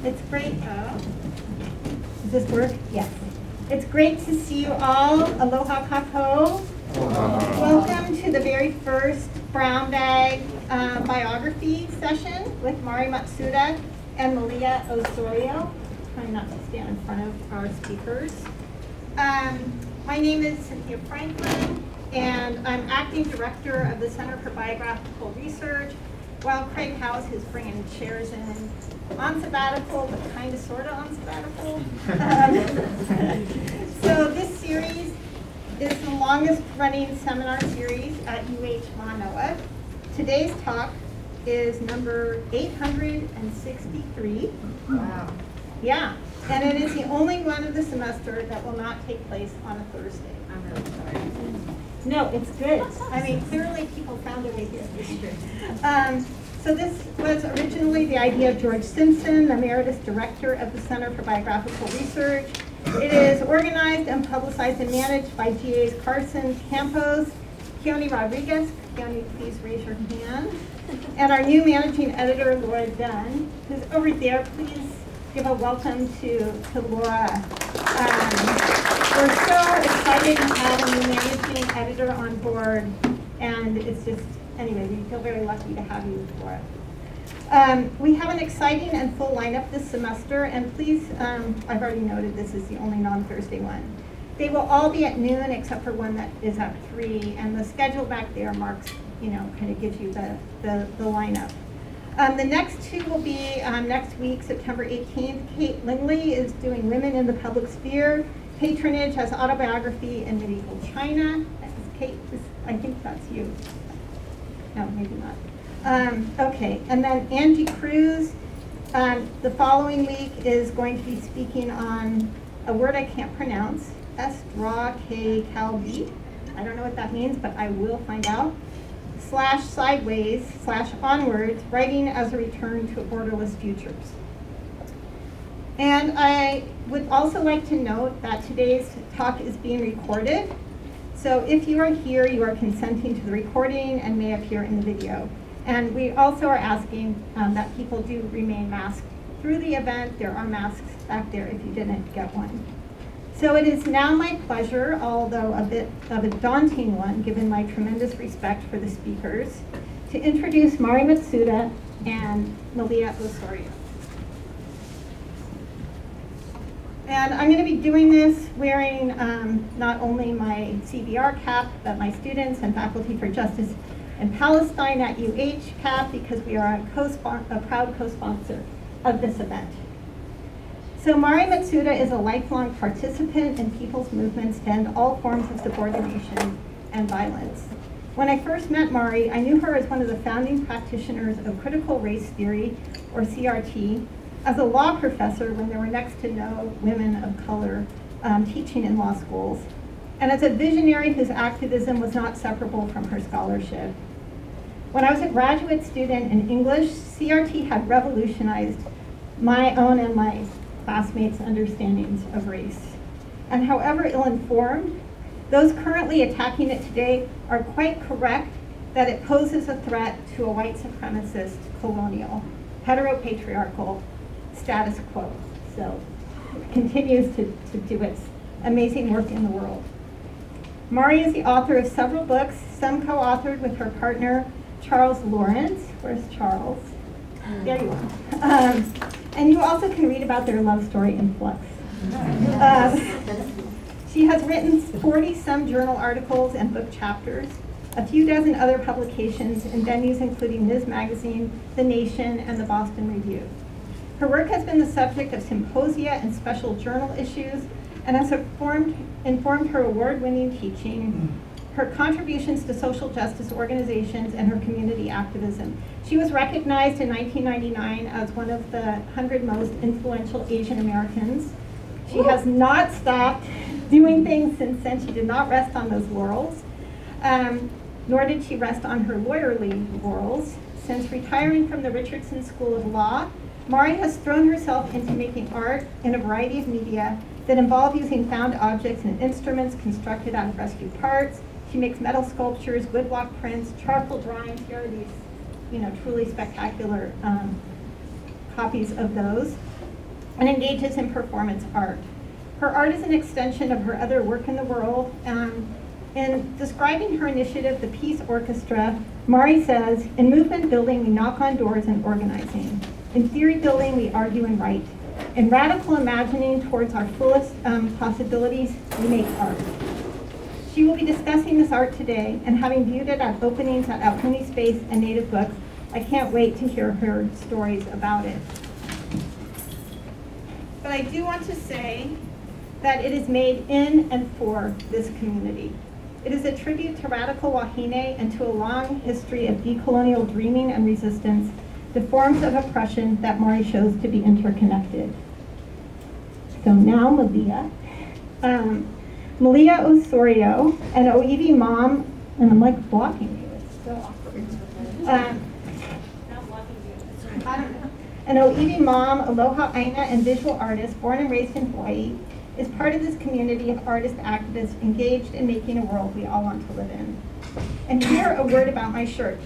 It's great. Does this work? Yes. It's great to see you all. Aloha kako. Welcome to the very first Brown Bag biography session with Mari Matsuda and Malia Osorio. Trying not to stand in front of our speakers. My name is Cynthia Franklin, and I'm acting director of the Center for Biographical Research, while Craig House is bringing chairs in on sabbatical, but kind of, sort of on sabbatical. So this series is the longest running seminar series at UH Mānoa. Today's talk is number 863. Wow. Yeah, and it is the only one of the semester that will not take place on a Thursday. I'm really sorry. No, it's good. I mean, clearly people found their way here this year. So this was originally the idea of George Simpson, Emeritus Director of the Center for Biographical Research. It is organized and publicized and managed by GAs Carson Campos, Keone Rodriguez. Keone, please raise your hand. And our new managing editor, Laura Dunn, who's over there. Please give a welcome to Laura. We're so excited to have a new managing editor on board, and it's just, anyway, we feel very lucky to have you, Laura. We have an exciting and full lineup this semester, and please, I've already noted this is the only non-Thursday one. They will all be at noon except for one that is at 3, and the schedule back there marks, kind of gives you the lineup. The next two will be next week, September 18th. Kate Lingley is doing Women in the Public Sphere, Patronage as Autobiography in Medieval China. Kate, I think that's you. No, maybe not. Okay, and then Angie Cruz, the following week is going to be speaking on a word I can't pronounce, Estra K Calbi. I don't know what that means, but I will find out. /sideways/onwards, writing as a return to borderless futures. And I would also like to note that today's talk is being recorded. So if you are here, you are consenting to the recording and may appear in the video. And we also are asking that people do remain masked through the event. There are masks back there if you didn't get one. So it is now my pleasure, although a bit of a daunting one, given my tremendous respect for the speakers, to introduce Mari Matsuda and Malia Osorio. And I'm going to be doing this wearing not only my CBR cap, but my students and Faculty for Justice in Palestine at UH cap, because we are a proud co-sponsor of this event. So Mari Matsuda is a lifelong participant in people's movements to end all forms of subordination and violence. When I first met Mari, I knew her as one of the founding practitioners of critical race theory, or CRT, as a law professor when there were next to no women of color teaching in law schools, and as a visionary whose activism was not separable from her scholarship. When I was a graduate student in English, CRT had revolutionized my own and my classmates' understandings of race. And however ill-informed, those currently attacking it today are quite correct that it poses a threat to a white supremacist, colonial, heteropatriarchal status quo. So it continues to do its amazing work in the world. Mari is the author of several books, some co-authored with her partner, Charles Lawrence. Where's Charles? There you are. And you also can read about their love story in Flux. She has written 40-some journal articles and book chapters, a few dozen other publications in venues including Ms. Magazine, The Nation, and the Boston Review. Her work has been the subject of symposia and special journal issues, and has informed her award-winning teaching, her contributions to social justice organizations, and her community activism. She was recognized in 1999 as one of the 100 most influential Asian Americans. She has not stopped doing things since then. She did not rest on those laurels, nor did she rest on her lawyerly laurels. Since retiring from the Richardson School of Law, Mari has thrown herself into making art in a variety of media that involve using found objects and instruments constructed out of rescued parts. She makes metal sculptures, woodblock prints, charcoal drawings. Here are these, truly spectacular copies of those. and engages in performance art. Her art is an extension of her other work in the world. In describing her initiative, the Peace Orchestra, Mari says, "In movement building, we knock on doors and organizing. In theory building, we argue and write. In radical imagining towards our fullest possibilities, we make art." She will be discussing this art today, and having viewed it at openings at Aupuni Space and Native Books, I can't wait to hear her stories about it. But I do want to say that it is made in and for this community. It is a tribute to radical Wahine and to a long history of decolonial dreaming and resistance, the forms of oppression that Mari shows to be interconnected. So now Malia. Malia Osorio, an Oiwi mom, and I'm like blocking you, it's so awkward. I don't know. An Oiwi mom, aloha aina, and visual artist born and raised in Hawaii, is part of this community of artist activists engaged in making a world we all want to live in. And here, a word about my shirt.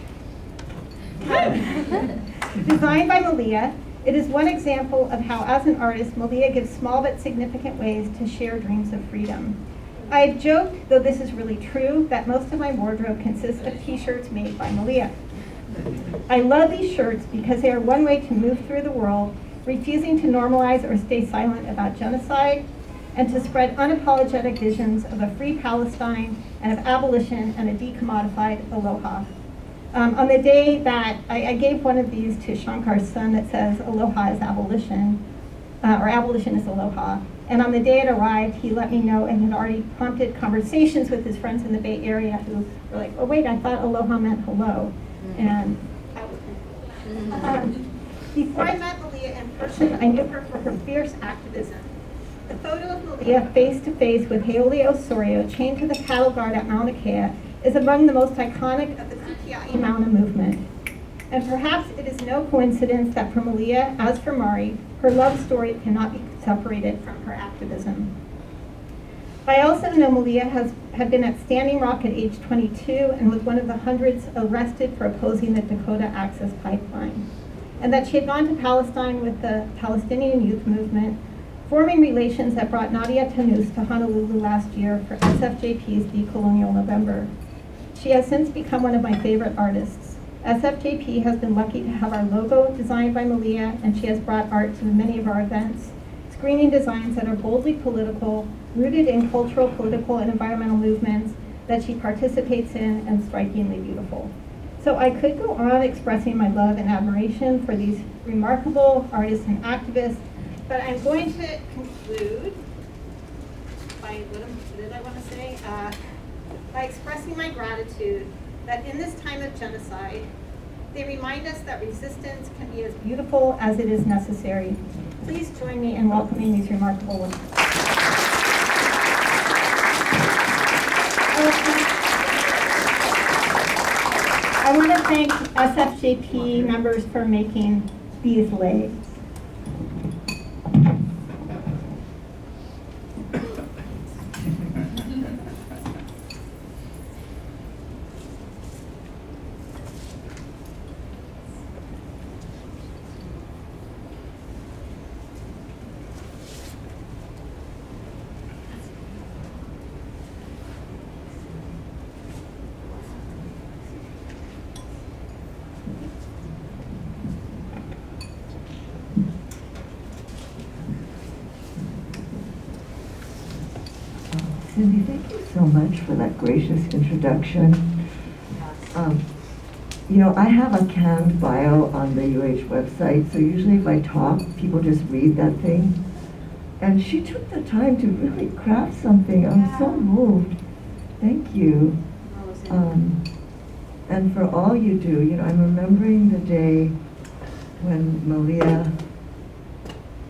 Designed by Malia, it is one example of how, as an artist, Malia gives small but significant ways to share dreams of freedom. I've joked, though this is really true, that most of my wardrobe consists of t-shirts made by Malia. I love these shirts because they are one way to move through the world, refusing to normalize or stay silent about genocide, and to spread unapologetic visions of a free Palestine and of abolition and a decommodified aloha. On the day that I gave one of these to Shankar's son that says aloha is abolition, or abolition is aloha. And on the day it arrived, he let me know and had already prompted conversations with his friends in the Bay Area who were like, oh wait, I thought aloha meant hello. And before I met Malia in person, I knew her for her fierce activism. The photo of Malia face-to-face with Haole Osorio chained to the cattle guard at Mauna Kea is among the most iconic of the Kutiai Mauna movement. And perhaps it is no coincidence that for Malia, as for Mari, her love story cannot be separated from her activism. I also know Malia had been at Standing Rock at age 22 and was one of the hundreds arrested for opposing the Dakota Access Pipeline, and that she had gone to Palestine with the Palestinian Youth Movement, forming relations that brought Nadia Tanous to Honolulu last year for SFJP's Decolonial November. She has since become one of my favorite artists. SFJP has been lucky to have our logo designed by Malia, and she has brought art to many of our events, screening designs that are boldly political, rooted in cultural, political, and environmental movements that she participates in, and strikingly beautiful. So I could go on expressing my love and admiration for these remarkable artists and activists, but I'm going to conclude by, what did I want to say? By expressing my gratitude that in this time of genocide, they remind us that resistance can be as beautiful as it is necessary. Please join me in welcoming these remarkable women. I want to thank SFJP members for making these legs. Cindy, thank you so much for that gracious introduction. I have a canned bio on the UH website, so usually if I talk, people just read that thing. And she took the time to really craft something. I'm so moved. Thank you. And for all you do, I'm remembering the day when Malia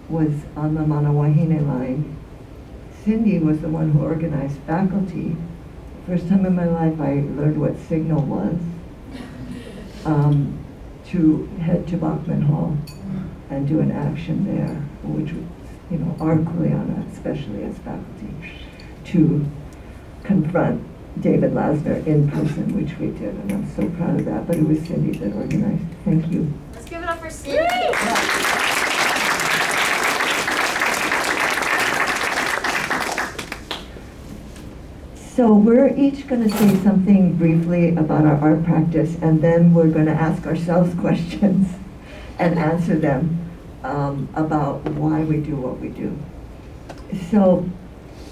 was on the Mānoa line. Cindy was the one who organized faculty. First time in my life I learned what signal was, to head to Bachman Hall and do an action there, which was, our Kuleana, especially as faculty, to confront David Lasner in person, which we did, and I'm so proud of that, but it was Cindy that organized. Thank you. Let's give it up for Cindy. So we're each going to say something briefly about our art practice, and then we're going to ask ourselves questions and answer them about why we do what we do. So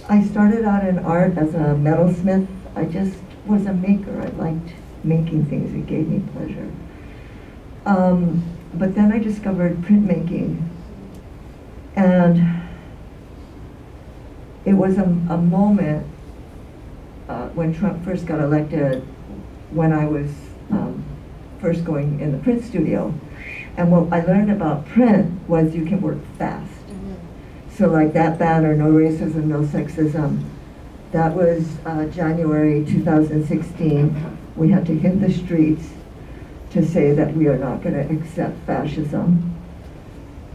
I started out in art as a metalsmith. I just was a maker. I liked making things. It gave me pleasure. But then I discovered printmaking, and it was a moment when Trump first got elected, when I was first going in the print studio. And what I learned about print was you can work fast. So like that banner, no racism, no sexism, that was January 2016. We had to hit the streets to say that we are not going to accept fascism.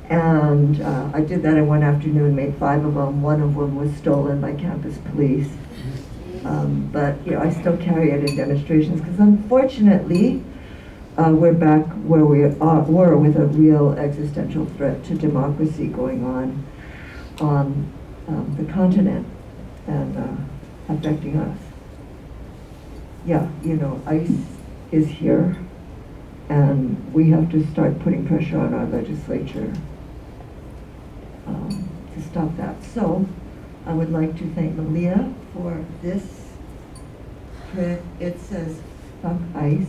And I did that in one afternoon, made 5 of them. One of them was stolen by campus police. But I still carry it in demonstrations because unfortunately, we're back where we were with a real existential threat to democracy going on the continent and affecting us. Yeah, ICE is here, and we have to start putting pressure on our legislature to stop that. So I would like to thank Malia for this print. It says, "Fuck ICE."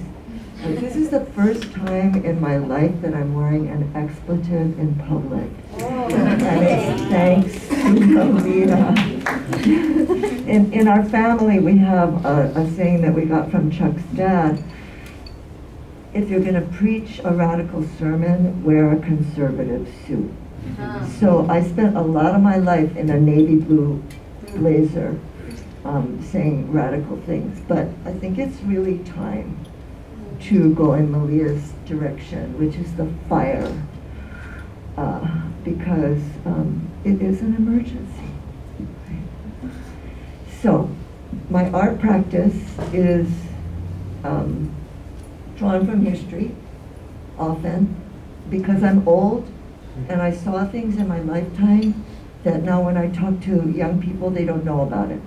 This is the first time in my life that I'm wearing an expletive in public. And it's thanks to Malia. In our family, we have a saying that we got from Chuck's dad. If you're going to preach a radical sermon, wear a conservative suit. So I spent a lot of my life in a navy blue blazer saying radical things. But I think it's really time to go in Malia's direction, which is the fire, because it is an emergency. So my art practice is drawn from history, often, because I'm old and I saw things in my lifetime that now when I talk to young people, they don't know about it.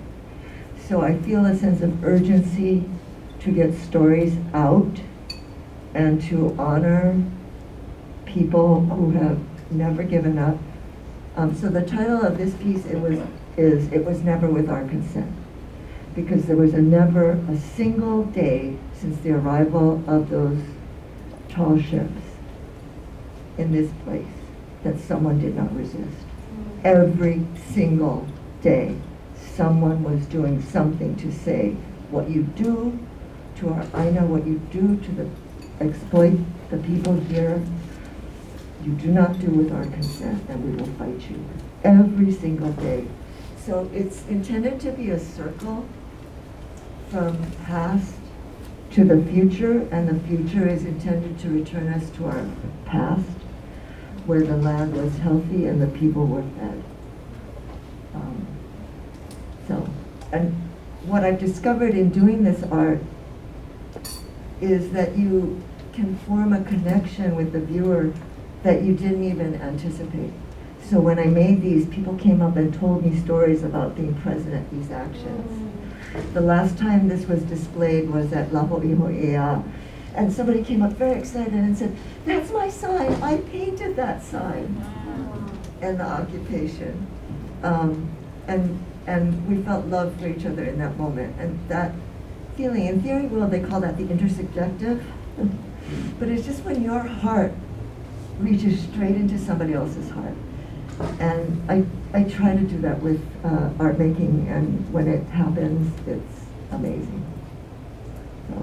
So I feel a sense of urgency to get stories out and to honor people who have never given up. So the title of this piece is "It Was Never With Our Consent," because there was never a single day since the arrival of those tall ships in this place that someone did not resist. Every single day, someone was doing something to say, what you do to our Aina, what you do to exploit the people here, you do not do with our consent, and we will fight you. Every single day. So it's intended to be a circle from past to the future, and the future is intended to return us to our past, where the land was healthy and the people were fed. And what I've discovered in doing this art is that you can form a connection with the viewer that you didn't even anticipate. So when I made these, people came up and told me stories about being present at these actions. The last time this was displayed was at Lahaina, and somebody came up very excited and said, "That's my sign, I painted that sign." And the occupation. And we felt love for each other in that moment. And that feeling, in theory world, they call that the intersubjective. But it's just when your heart reaches straight into somebody else's heart. And I try to do that with art making, and when it happens, it's amazing. So,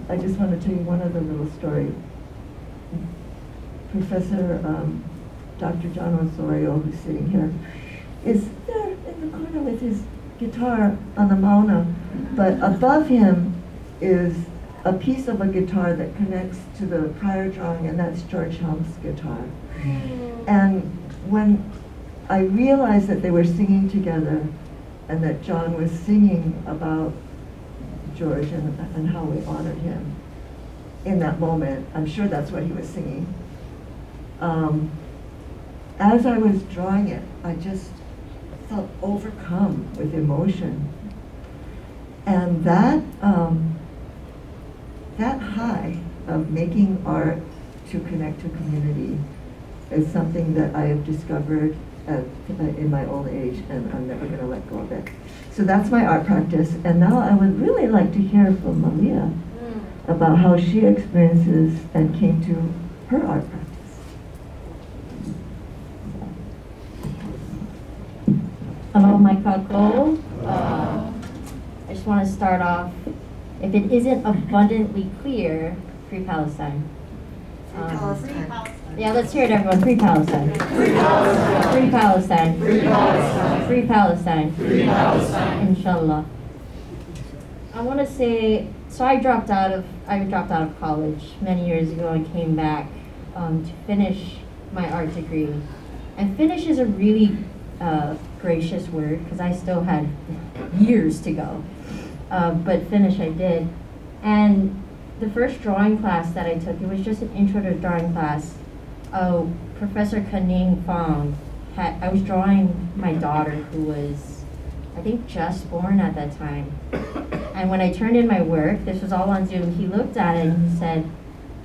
I just want to tell you one other little story. Professor Dr. Malia Osorio, who's sitting here, is there in the corner with his guitar on the Mānoa, but above him is a piece of a guitar that connects to the prior drawing, and that's George Helm's guitar. And when I realized that they were singing together, and that John was singing about George and how we honored him in that moment, I'm sure that's what he was singing. As I was drawing it, I just felt overcome with emotion And that high of making art to connect to community is something that I have discovered in my old age, and I'm never going to let go of it. So that's my art practice, and now I would really like to hear from Malia about how she experiences and came to her art practice. Hello, my kako. I just want to start off, if it isn't abundantly clear, Free Palestine. Yeah, let's hear it, everyone. Free Palestine. Free Palestine. Free Palestine. Free Palestine. Free Palestine. Free Palestine. Inshallah. I want to say, so I dropped out of college many years ago and came back to finish my art degree. And finish is a really gracious word because I still had years to go. But finish I did. And the first drawing class that I took, it was just an intro to drawing class. Professor Kaning Fong I was drawing my daughter who was, I think, just born at that time. And when I turned in my work, this was all on Zoom, he looked at it and he said,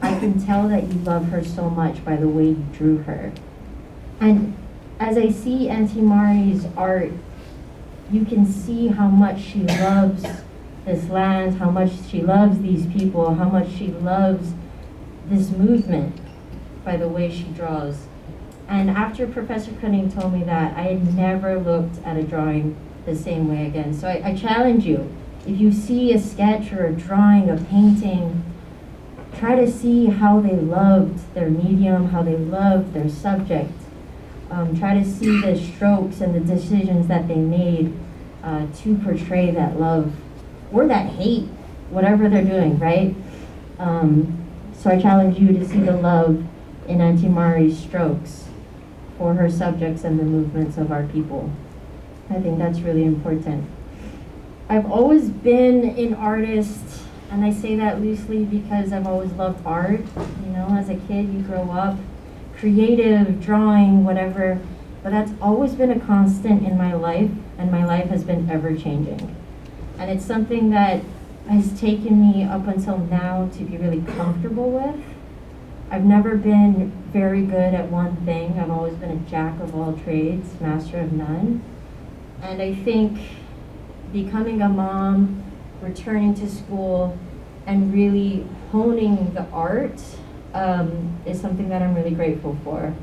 I can tell that you love her so much by the way you drew her. And as I see Auntie Mari's art, you can see how much she loves this land, how much she loves these people, how much she loves this movement by the way she draws. And after Professor Cunning told me that, I had never looked at a drawing the same way again. So I challenge you, if you see a sketch or a drawing, a painting, try to see how they loved their medium, how they loved their subject. Try to see the strokes and the decisions that they made to portray that love or that hate, whatever they're doing, right? So I challenge you to see the love in Auntie Mari's strokes for her subjects and the movements of our people. I think that's really important. I've always been an artist, and I say that loosely because I've always loved art. You know, as a kid, you grow up creative, drawing, whatever, but that's always been a constant in my life, and my life has been ever changing. And it's something that has taken me up until now to be really comfortable with. I've never been very good at one thing. I've always been a jack of all trades, master of none. And I think becoming a mom, returning to school, and really honing the art is something that I'm really grateful for.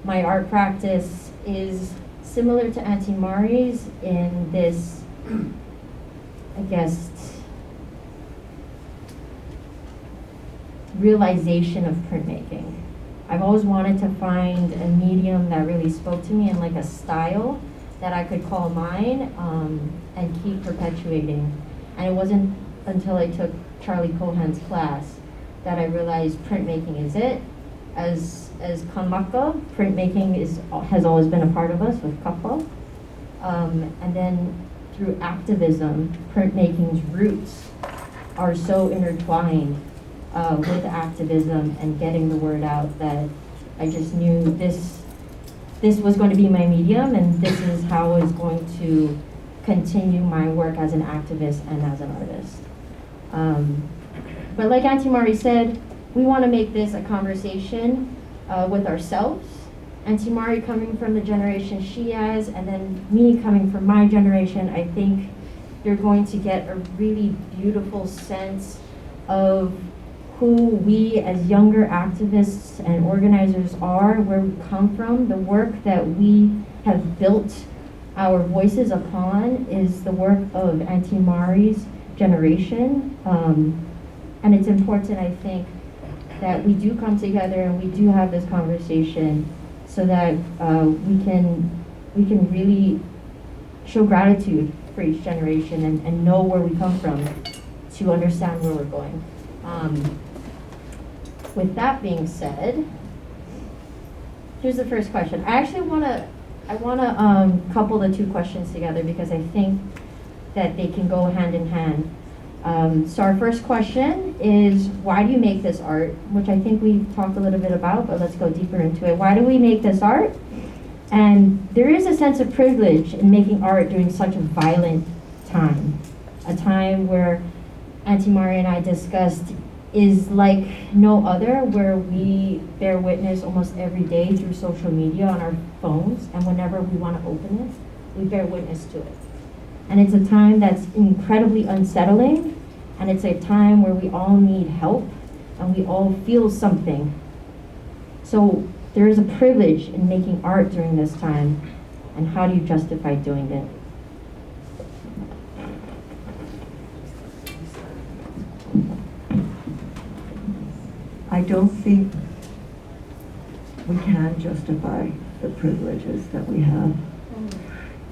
My art practice is similar to Auntie Mari's in this, I guess, realization of printmaking. I've always wanted to find a medium that really spoke to me and like a style that I could call mine and keep perpetuating. And it wasn't until I took Charlie Cohan's class that I realized printmaking is it. As Kanmaka, printmaking has always been a part of us with Kappa. And then through activism, printmaking's roots are so intertwined with activism and getting the word out that I just knew this was going to be my medium, and this is how I was going to continue my work as an activist and as an artist. But like Auntie Mari said, we want to make this a conversation with ourselves. Auntie Mari coming from the generation she has, and then me coming from my generation, I think you're going to get a really beautiful sense of who we as younger activists and organizers are, where we come from. The work that we have built our voices upon is the work of Auntie Mari's generation. And it's important, I think, that we do come together and we do have this conversation so that we can really show gratitude for each generation and know where we come from to understand where we're going. With that being said, here's the first question. I actually want to couple the two questions together because I think that they can go hand in hand. So our first question is, why do you make this art? Which I think we've talked a little bit about, but let's go deeper into it. Why do we make this art? And there is a sense of privilege in making art during such a violent time. a time where Auntie Maria and I discussed is like no other, where we bear witness almost every day through social media on our phones, and whenever we want to open it, we bear witness to it. And it's a time that's incredibly unsettling, and it's a time where we all need help, and we all feel something. So there is a privilege in making art during this time, and how do you justify doing it? I don't think we can justify the privileges that we have.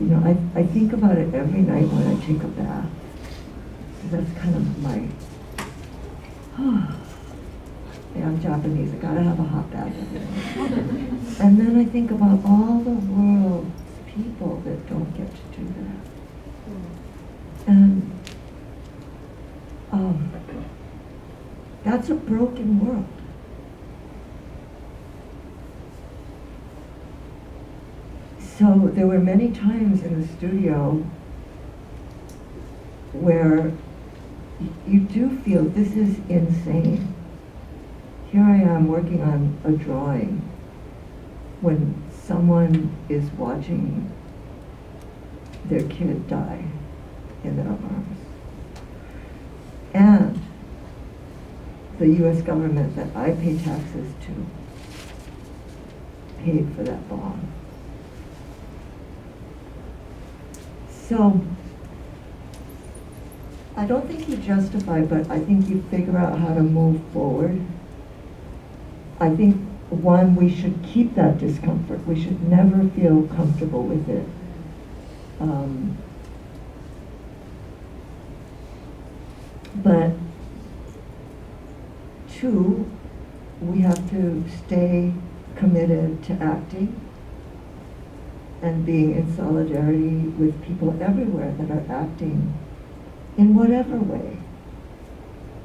You know, I think about it every night when I take a bath. That's kind of my, yeah, I'm Japanese, I gotta have a hot bath every night. And then I think about all the world's people that don't get to do that. And that's a broken world. So there were many times in the studio where you do feel this is insane. Here I am working on a drawing when someone is watching their kid die in their arms. And the US government that I pay taxes to paid for that bomb. So, I don't think you justify, but I think you figure out how to move forward. I think, one, we should keep that discomfort. We should never feel comfortable with it. But two, we have to stay committed to acting and being in solidarity with people everywhere that are acting in whatever way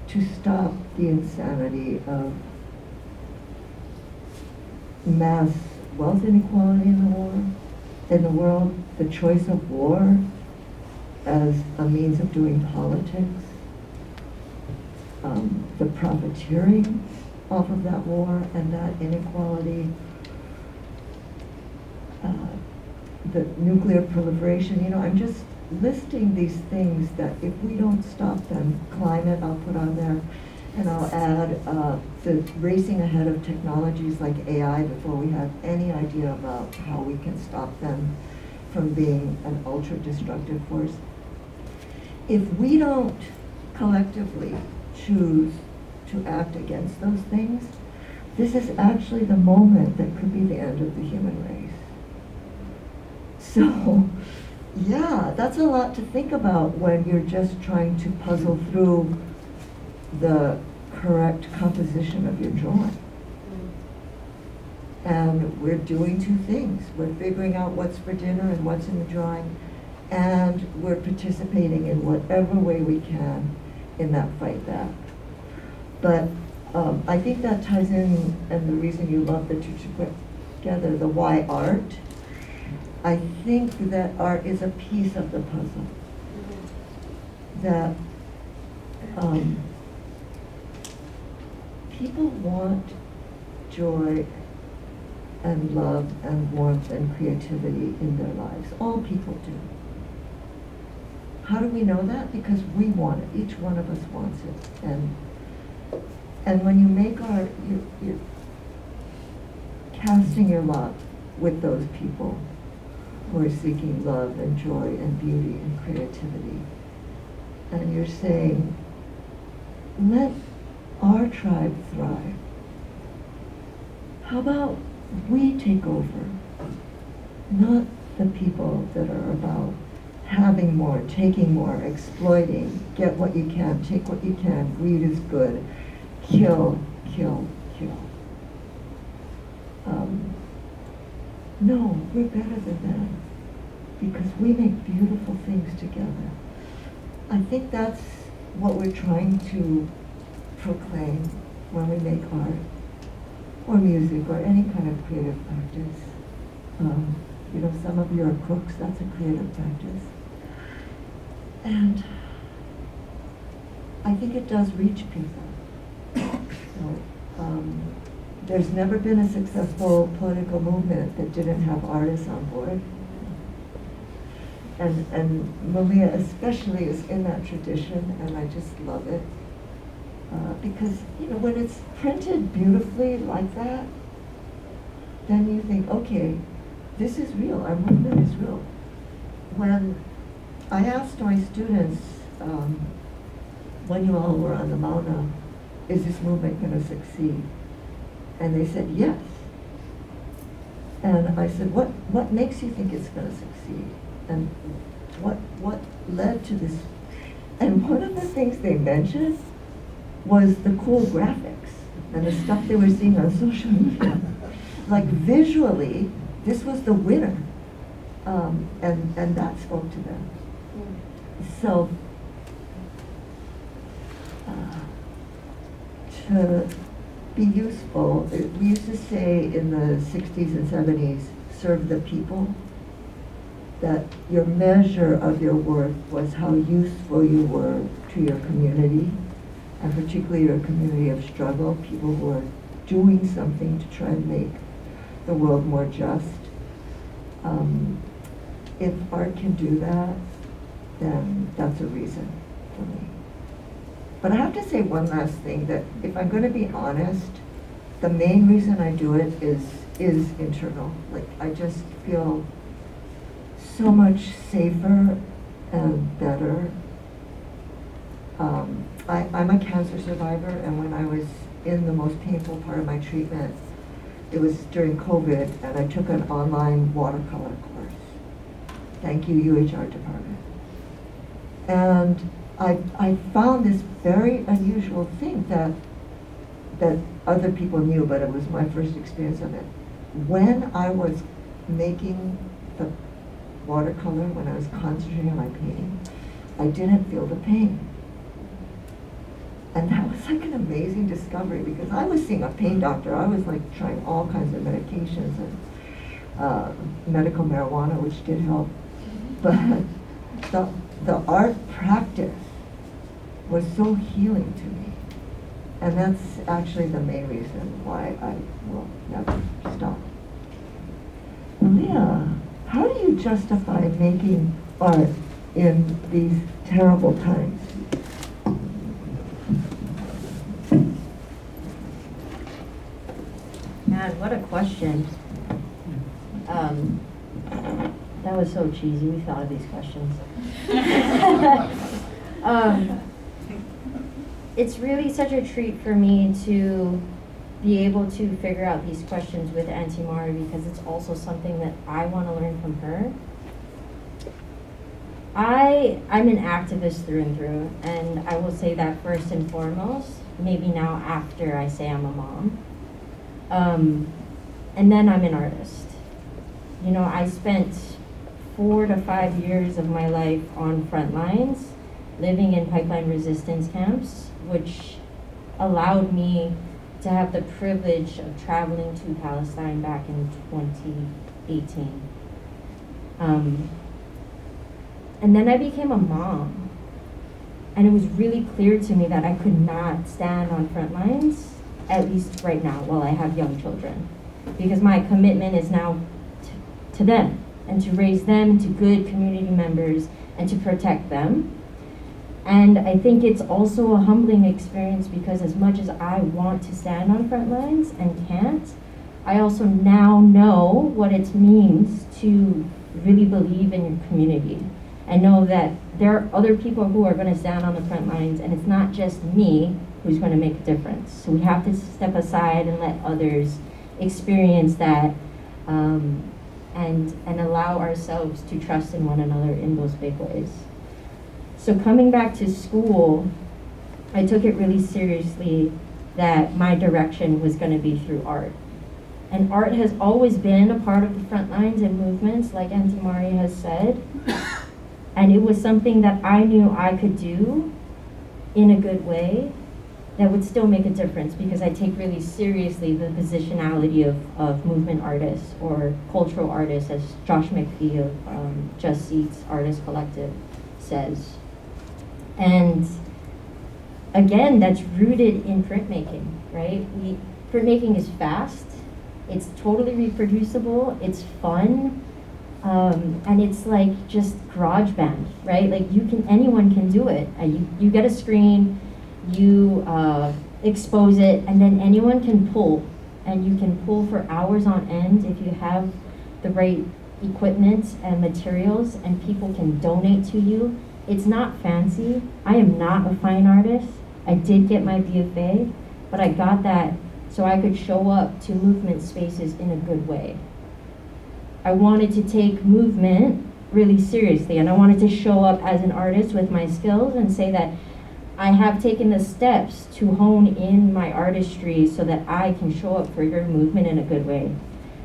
to stop the insanity of mass wealth inequality in the world, the choice of war as a means of doing politics, the profiteering off of that war and that inequality, the nuclear proliferation. You know, I'm just listing these things that if we don't stop them, climate I'll put on there, and I'll add the racing ahead of technologies like AI before we have any idea about how we can stop them from being an ultra-destructive force. If we don't collectively choose to act against those things, this is actually the moment that could be the end of the human race. So, yeah, that's a lot to think about when you're just trying to puzzle through the correct composition of your drawing. And we're doing two things. We're figuring out what's for dinner and what's in the drawing, and we're participating in whatever way we can in that fight back. But I think that ties in, and the reason you love the two together, the why art. I think that art is a piece of the puzzle. That people want joy and love and warmth and creativity in their lives. All people do. How do we know that? Because we want it. Each one of us wants it. And when you make art, you're casting your lot with those people who are seeking love and joy and beauty and creativity. And you're saying, let our tribe thrive. How about we take over? Not the people that are about having more, taking more, exploiting, get what you can, take what you can, greed is good, kill, kill, kill. No, we're better than that because we make beautiful things together. I think that's what we're trying to proclaim when we make art or music or any kind of creative practice. You know, some of you are cooks, that's a creative practice. And I think it does reach people. So, there's never been a successful political movement that didn't have artists on board. And Malia especially is in that tradition, and I just love it. Because, you know, when it's printed beautifully like that, then you think, okay, this is real, our movement is real. When I asked my students, when you all were on the Mānoa, is this movement going to succeed? And they said, yes. And I said, what makes you think it's going to succeed? And what led to this? And one of the things they mentioned was the cool graphics and the stuff they were seeing on social media. Like visually, this was the winner. And that spoke to them. So, to be useful, we used to say in the 60s and 70s, serve the people, that your measure of your worth was how useful you were to your community, and particularly your community of struggle, people who are doing something to try and make the world more just. If art can do that, then that's a reason for me. But I have to say one last thing, that if I'm going to be honest, the main reason I do it is internal. Like, I just feel so much safer and better. I'm a cancer survivor, and when I was in the most painful part of my treatment, it was during COVID, and I took an online watercolor course. Thank you, UH Art Department. And I found this very unusual thing that other people knew, but it was my first experience of it. When I was making the watercolor, when I was concentrating on my painting, I didn't feel the pain. And that was like an amazing discovery, because I was seeing a pain doctor. I was like trying all kinds of medications and medical marijuana, which did help. But the art practice was so healing to me. And that's actually the main reason why I will never stop. Malia, how do you justify making art in these terrible times? Man, what a question. That was so cheesy. We thought of these questions. It's really such a treat for me to be able to figure out these questions with Auntie Mari, because it's also something that I want to learn from her. I'm an activist through and through, and I will say that first and foremost, maybe now after I say I'm a mom. And then I'm an artist. You know, I spent 4 to 5 years of my life on front lines, living in pipeline resistance camps, which allowed me to have the privilege of traveling to Palestine back in 2018. And then I became a mom. And it was really clear to me that I could not stand on front lines, at least right now, while I have young children. Because my commitment is now to them, and to raise them into good community members, and to protect them. And I think it's also a humbling experience, because as much as I want to stand on front lines and can't, I also now know what it means to really believe in your community, and know that there are other people who are going to stand on the front lines, and it's not just me who's going to make a difference. So we have to step aside and let others experience that, and allow ourselves to trust in one another in those big ways. So coming back to school, I took it really seriously that my direction was going to be through art. And art has always been a part of the front lines and movements, like Auntie Mari has said. And it was something that I knew I could do in a good way that would still make a difference, because I take really seriously the positionality of movement artists or cultural artists, as Josh McPhee of Just Seats Artist Collective says. And again, that's rooted in printmaking, right? Printmaking is fast, it's totally reproducible, it's fun, and it's like just GarageBand, right? Like anyone can do it. You get a screen, you expose it, and then anyone can pull, and you can pull for hours on end if you have the right equipment and materials, and people can donate to you. It's not fancy. I am not a fine artist. I did get my BFA, but I got that so I could show up to movement spaces in a good way. I wanted to take movement really seriously, and I wanted to show up as an artist with my skills and say that I have taken the steps to hone in my artistry so that I can show up for your movement in a good way.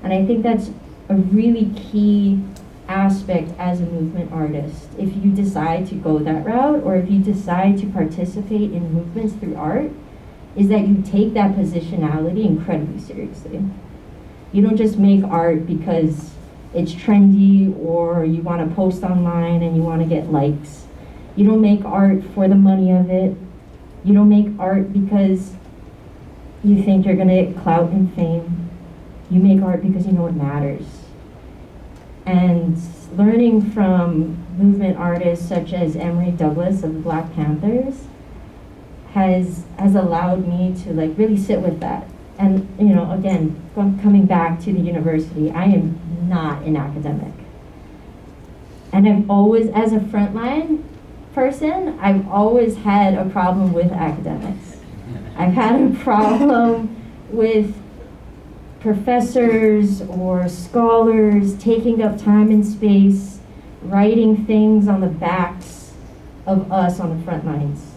And I think that's a really key aspect as a movement artist. If you decide to go that route, or if you decide to participate in movements through art, is that you take that positionality incredibly seriously. You don't just make art because it's trendy or you want to post online and you want to get likes. You don't make art for the money of it. You don't make art because you think you're going to get clout and fame. You make art because you know it matters. And learning from movement artists such as Emery Douglas of the Black Panthers has allowed me to like really sit with that. And again, coming back to the university, I am not an academic. And I've always, as a frontline person, I've always had a problem with academics. I've had a problem with professors or scholars taking up time and space, writing things on the backs of us on the front lines.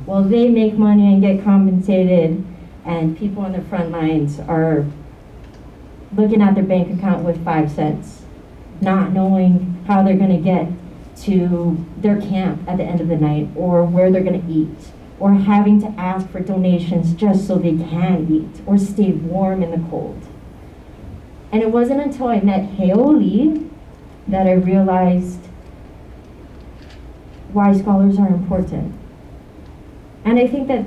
Well, they make money and get compensated, and people on the front lines are looking at their bank account with 5 cents, not knowing how they're going to get to their camp at the end of the night, or where they're going to eat, or having to ask for donations just so they can eat or stay warm in the cold. And it wasn't until I met Heoli that I realized why scholars are important. And I think that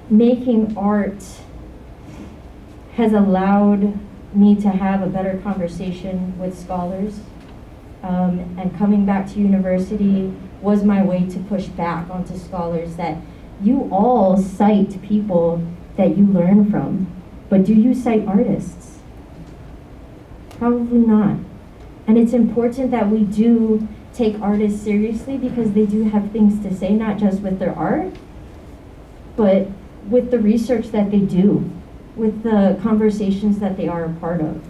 making art has allowed me to have a better conversation with scholars. And coming back to university was my way to push back onto scholars that you all cite people that you learn from, but do you cite artists? Probably not. And it's important that we do take artists seriously because they do have things to say, not just with their art, but with the research that they do, with the conversations that they are a part of.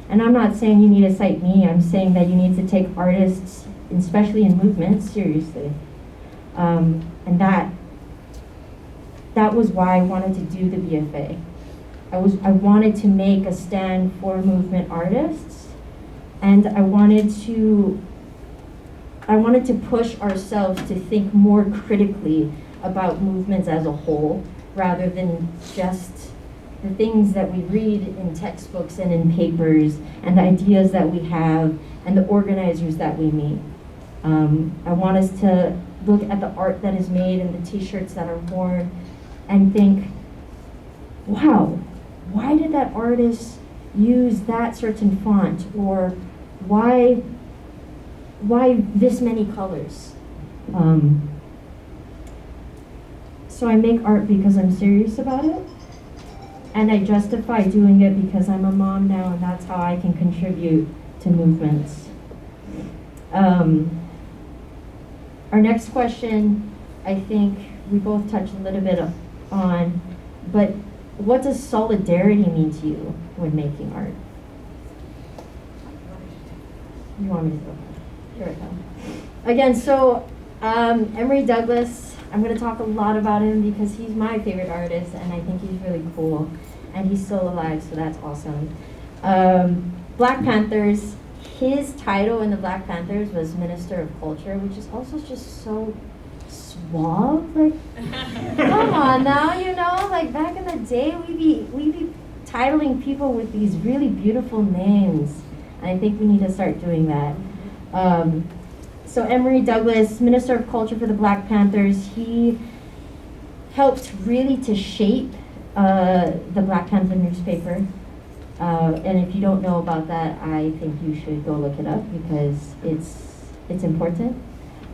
And I'm not saying you need to cite me, I'm saying that you need to take artists, especially in movements, seriously. And that was why I wanted to do the BFA. I wanted to make a stand for movement artists, and I wanted to push ourselves to think more critically about movements as a whole, rather than just the things that we read in textbooks and in papers, and the ideas that we have, and the organizers that we meet. I want us to look at the art that is made and the t-shirts that are worn and think, wow, why did that artist use that certain font? Or why this many colors? So I make art because I'm serious about it. And I justify doing it because I'm a mom now, and that's how I can contribute to movements. Our next question, I think we both touched a little bit on, but what does solidarity mean to you when making art? You want me to go? Here we go. Again, so Emery Douglas, I'm going to talk a lot about him because he's my favorite artist, and I think he's really cool, and he's still alive, so that's awesome. Black Panthers, his title in the Black Panthers was Minister of Culture, which is also just so suave. Like, come on now, like back in the day, we be titling people with these really beautiful names, and I think we need to start doing that. So Emory Douglas, Minister of Culture for the Black Panthers, he helped really to shape the Black Panther newspaper. And if you don't know about that, I think you should go look it up because it's important.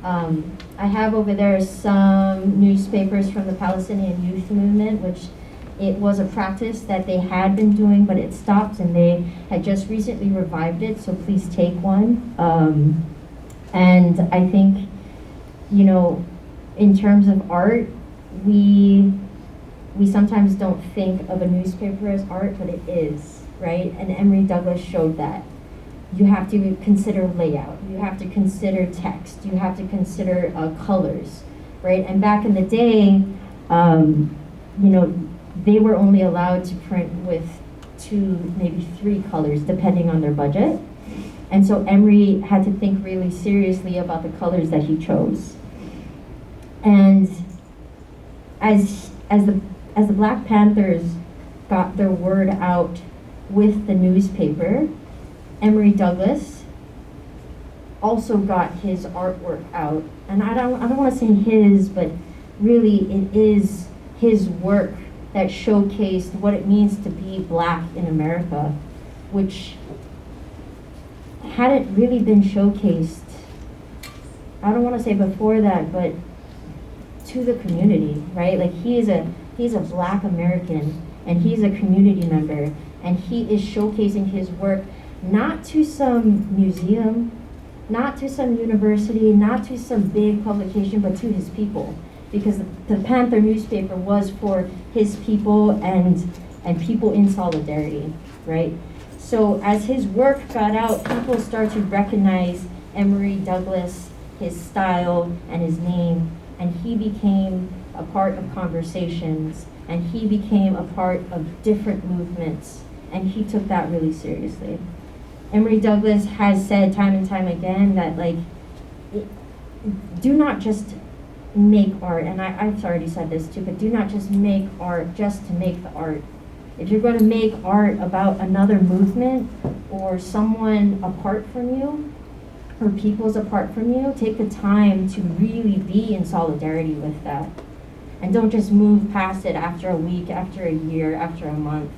I have over there some newspapers from the Palestinian Youth Movement, which it was a practice that they had been doing, but it stopped, and they had just recently revived it, so please take one. And I think, you know, in terms of art, we sometimes don't think of a newspaper as art, but it is, right? And Emory Douglas showed that. You have to consider layout, you have to consider text, you have to consider colors, right? And back in the day, you know, they were only allowed to print with 2, maybe 3 colors, depending on their budget. And so Emory had to think really seriously about the colors that he chose. And as the Black Panthers got their word out with the newspaper, Emory Douglas also got his artwork out. And I don't want to say his, but really it is his work that showcased what it means to be Black in America, which hadn't really been showcased, I don't want to say before that, but to the community, right? Like he's a Black American, and he's a community member, and he is showcasing his work not to some museum, not to some university, not to some big publication, but to his people. Because the Panther newspaper was for his people and people in solidarity, right? So as his work got out, people started to recognize Emory Douglas, his style and his name, and he became a part of conversations, and he became a part of different movements, and he took that really seriously. Emory Douglas has said time and time again that, like, do not just make art, and I've already said this too, but do not just make art just to make the art. If you're going to make art about another movement or someone apart from you, or people's apart from you, take the time to really be in solidarity with that. And don't just move past it after a week, after a year, after a month.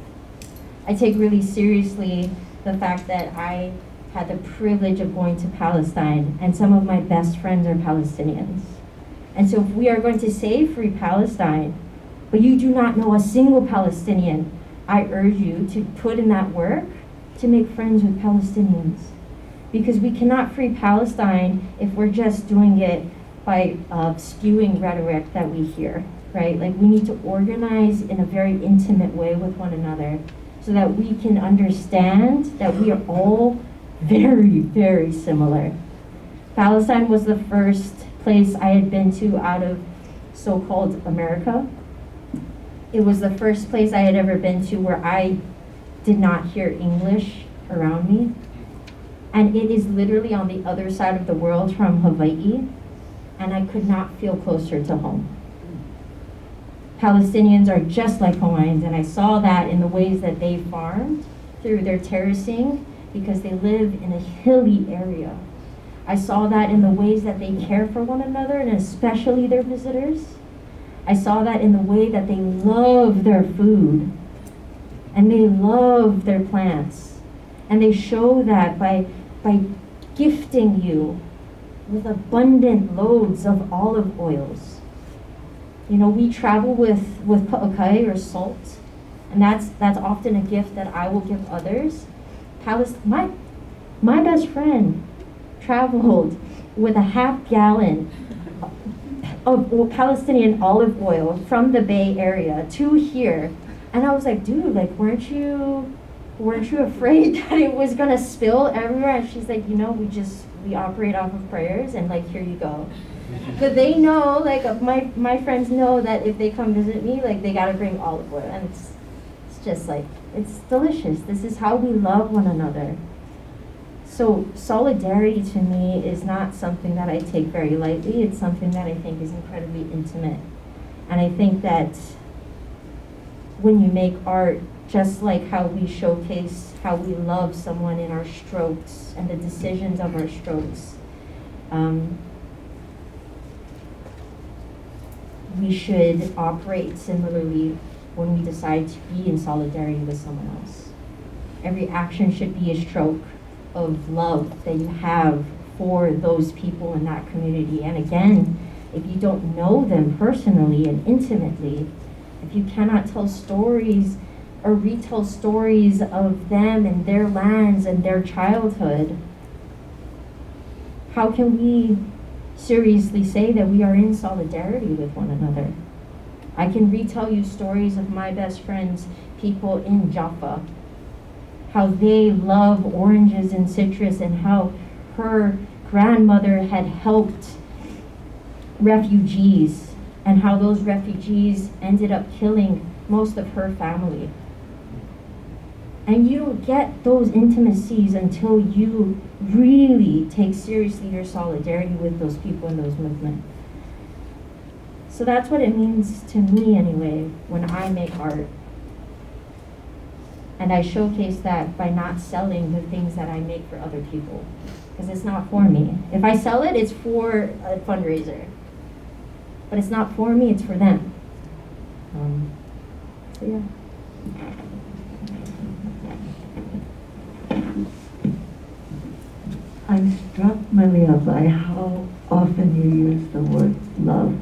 I take really seriously the fact that I had the privilege of going to Palestine, and some of my best friends are Palestinians. And so if we are going to say free Palestine, but you do not know a single Palestinian, I urge you to put in that work to make friends with Palestinians. Because we cannot free Palestine if we're just doing it by spewing rhetoric that we hear, right? Like, we need to organize in a very intimate way with one another so that we can understand that we are all very, very similar. Palestine was the first place I had been to out of so-called America. It was the first place I had ever been to where I did not hear English around me. And it is literally on the other side of the world from Hawaii, and I could not feel closer to home. Palestinians are just like Hawaiians, and I saw that in the ways that they farmed through their terracing because they live in a hilly area. I saw that in the ways that they care for one another, and especially their visitors. I saw that in the way that they love their food, and they love their plants. And they show that by gifting you with abundant loads of olive oils. You know, we travel with pa'akai or salt, and that's often a gift that I will give others. My best friend traveled with a half-gallon of Palestinian olive oil from the Bay Area to here, and I was like, dude, like, weren't you afraid that it was gonna spill everywhere? And she's like, you know, we operate off of prayers, and like, here you go. But they know, like, my friends know that if they come visit me, like, they gotta bring olive oil, and it's just like, it's delicious. This is how we love one another. So solidarity to me is not something that I take very lightly. It's something that I think is incredibly intimate. And I think that when you make art, just like how we showcase how we love someone in our strokes and the decisions of our strokes, We should operate similarly when we decide to be in solidarity with someone else. Every action should be a stroke of love that you have for those people in that community. And again, if you don't know them personally and intimately, if you cannot tell stories or retell stories of them and their lands and their childhood, how can we seriously say that we are in solidarity with one another? I can retell you stories of my best friends, people in Jaffa, how they love oranges and citrus, and how her grandmother had helped refugees, and how those refugees ended up killing most of her family. And you don't get those intimacies until you really take seriously your solidarity with those people in those movements. So that's what it means to me anyway, when I make art. And I showcase that by not selling the things that I make for other people, because it's not for me. If I sell it, it's for a fundraiser. But it's not for me, it's for them. So yeah. I'm struck, Malia, by how often you use the word love.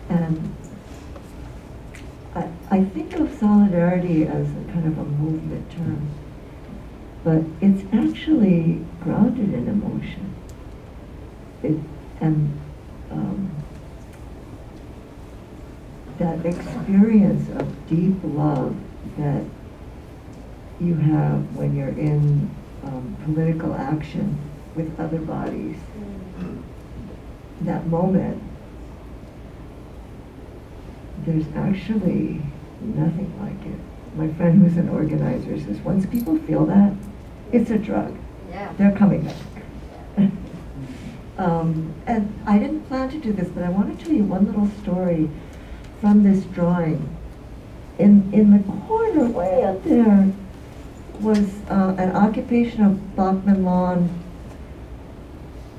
And I think of solidarity as a kind of a movement term, but it's actually grounded in emotion. That experience of deep love that you have when you're in political action with other bodies, that moment, there's actually nothing like it. My friend who's an organizer says, once people feel that, it's a drug. Yeah. They're coming back. And I didn't plan to do this, but I want to tell you one little story from this drawing. In the corner way up there was an occupation of Bachman Lawn.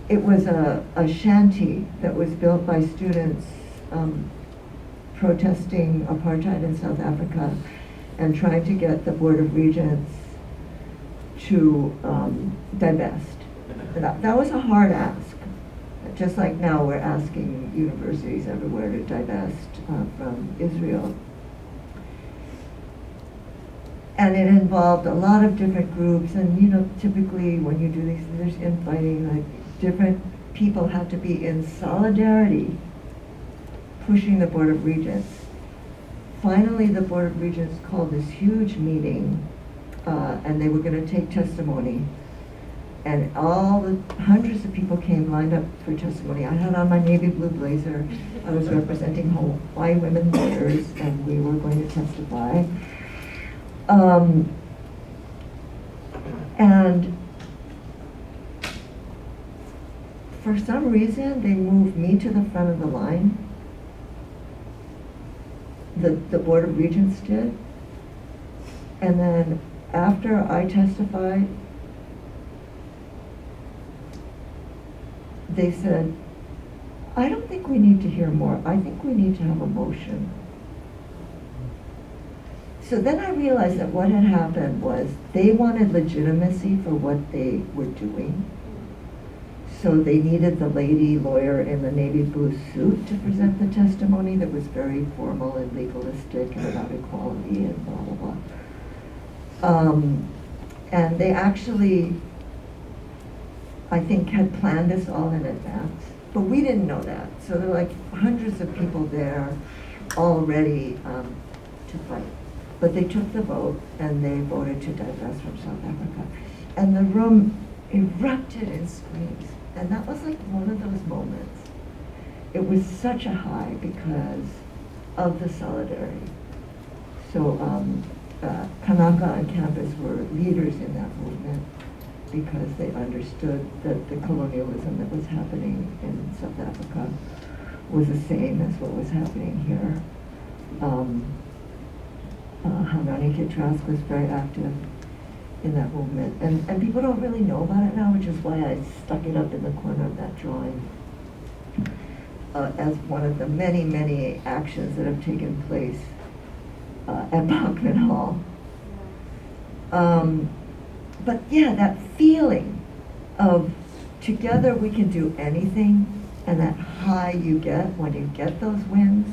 It was a shanty that was built by students protesting apartheid in South Africa and trying to get the Board of Regents to divest. That was a hard ask. Just like now we're asking universities everywhere to divest from Israel. And it involved a lot of different groups, and you know, typically when you do these, there's infighting, like different people have to be in solidarity pushing the Board of Regents. Finally, the Board of Regents called this huge meeting, and they were going to take testimony. And all the hundreds of people came lined up for testimony. I had on my navy blue blazer. I was representing Hawaii women lawyers, and we were going to testify. And for some reason, they moved me to the front of the line. The Board of Regents did. And then after I testified, they said, I don't think we need to hear more. I think we need to have a motion. So then I realized that what had happened was they wanted legitimacy for what they were doing. So they needed the lady lawyer in the navy blue suit to present the testimony that was very formal and legalistic and about equality and blah, blah, blah. And they actually, I think, had planned this all in advance, but we didn't know that. So there were like hundreds of people there all ready to fight. But they took the vote and they voted to divest from South Africa. And the room erupted in screams. And that was like one of those moments. It was such a high because of the solidarity. So Kanaka on campus were leaders in that movement because they understood that the colonialism that was happening in South Africa was the same as what was happening here. Hanani Trask was very active. in that movement. And people don't really know about it now, which is why I stuck it up in the corner of that drawing as one of the many, many actions that have taken place at Bachman Hall. But yeah, that feeling of together we can do anything, and that high you get when you get those wins,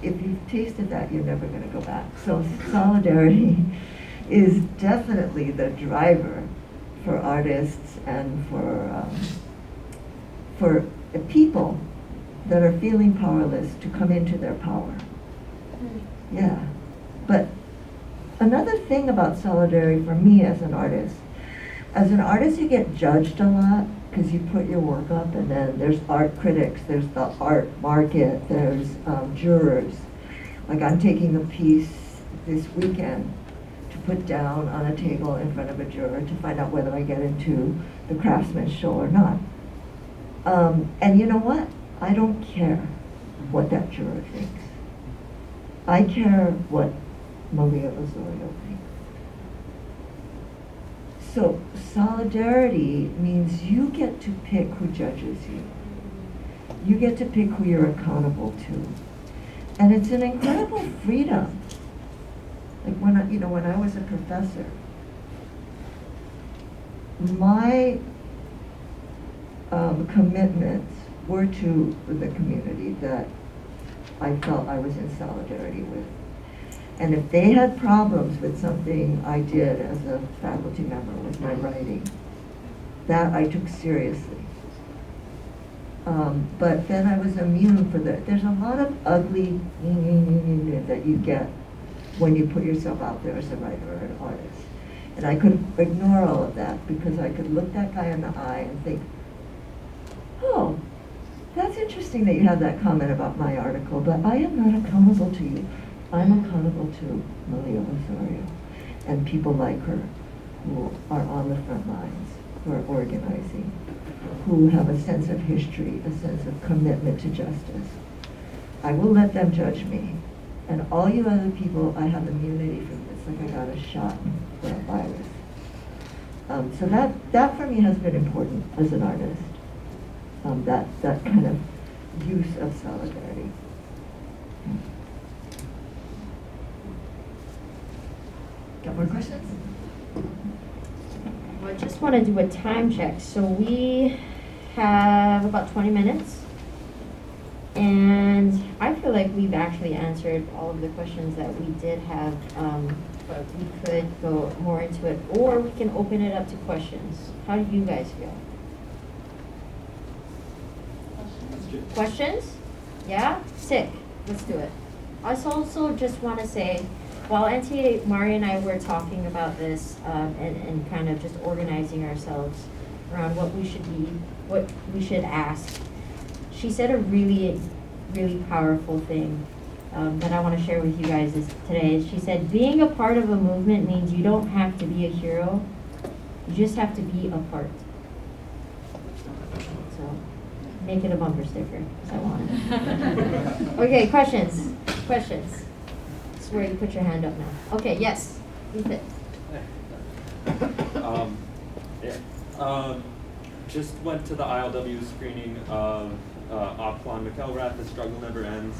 if you've tasted that, you're never going to go back. So solidarity is definitely the driver for artists and for people that are feeling powerless to come into their power. Yeah, but another thing about solidarity for me as an artist you get judged a lot because you put your work up, and then there's art critics, there's the art market, there's jurors. Like I'm taking a piece this weekend to put down on a table in front of a juror to find out whether I get into the Craftsman's show or not. And you know what? I don't care what that juror thinks. I care what Malia Osorio thinks. So solidarity means you get to pick who judges you. You get to pick who you're accountable to. And it's an incredible freedom. Like when I was a professor, my commitments were to the community that I felt I was in solidarity with. And if they had problems with something I did as a faculty member with my writing, that I took seriously. But then I was immune for that. There's a lot of ugly that you get when you put yourself out there as a writer or an artist. And I could ignore all of that because I could look that guy in the eye and think, oh, that's interesting that you have that comment about my article, but I am not accountable to you. I'm accountable to Malia Osorio and people like her who are on the front lines, who are organizing, who have a sense of history, a sense of commitment to justice. I will let them judge me. And all you other people, I have immunity from this, like I got a shot for a virus. So that for me has been important as an artist, that kind of use of solidarity. Got more questions? Well, I just want to do a time check. So we have about 20 minutes. And I feel like we've actually answered all of the questions that we did have, but we could go more into it, or we can open it up to questions. How do you guys feel? Questions? Yeah? Sick. Let's do it. I also just want to say, while Auntie Mari and I were talking about this and kind of just organizing ourselves around what we should ask, she said a really, really powerful thing that I want to share with you guys today. She said, being a part of a movement means you don't have to be a hero. You just have to be a part. So make it a bumper sticker, because I want it. Okay, questions? Questions? This is where you put your hand up now. Okay, yes. Ethan. Just went to the ILW screening of Oplan McElrath, The Struggle Never Ends.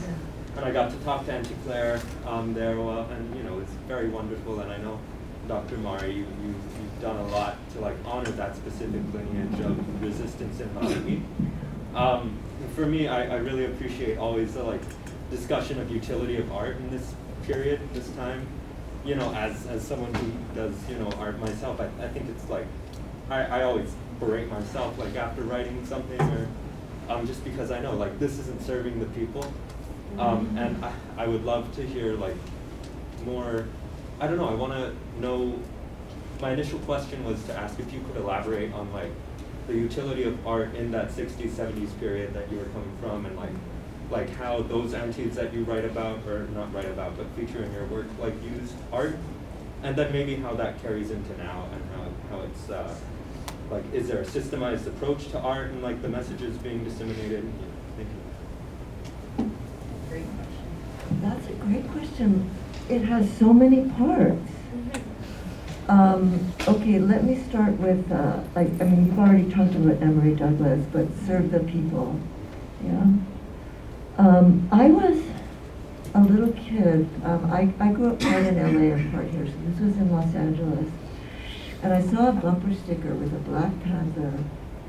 And I got to talk to Auntie Claire there, and it's very wonderful. And I know, Dr. Mari, you've done a lot to honor that specific lineage of resistance in Mānoa. For me, I really appreciate always the discussion of utility of art in this period, this time. As someone who does art myself, I think it's I always berate myself after writing something or just because I know this isn't serving the people. And I would love to hear more. I don't know, I want to know. My initial question was to ask if you could elaborate on the utility of art in that 60s, 70s period that you were coming from, and how those aunties that you write about, or not write about, but feature in your work, used art, and then maybe how that carries into now, and how it's is there a systemized approach to art and the messages being disseminated? Thank you. Great question. That's a great question. It has so many parts. Okay, let me start with, you've already talked about Emory Douglas, but serve the people, yeah? I was a little kid, I grew up part in LA and part here, so this was in Los Angeles. And I saw a bumper sticker with a Black Panther,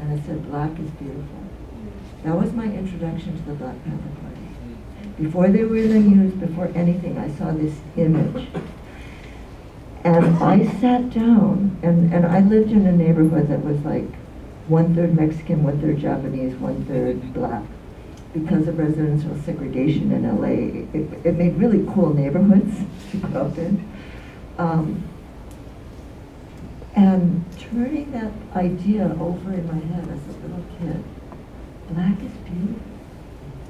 and it said, "Black is beautiful." That was my introduction to the Black Panther Party. Before they were in the news, before anything, I saw this image. And I sat down, and I lived in a neighborhood that was like 1/3 Mexican, 1/3 Japanese, 1/3 Black. Because of residential segregation in LA, it made really cool neighborhoods to grow up in. And turning that idea over in my head as a little kid, Black is beautiful.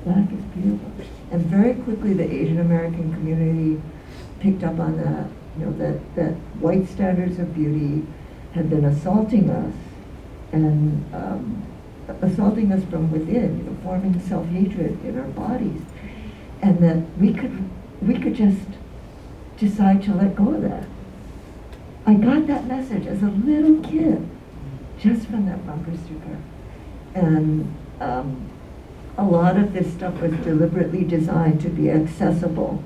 Black is beautiful. And very quickly the Asian American community picked up on that, that white standards of beauty had been assaulting us, and assaulting us from within, forming self-hatred in our bodies. And that we could just decide to let go of that. I got that message as a little kid, just from that bumper sticker. And a lot of this stuff was deliberately designed to be accessible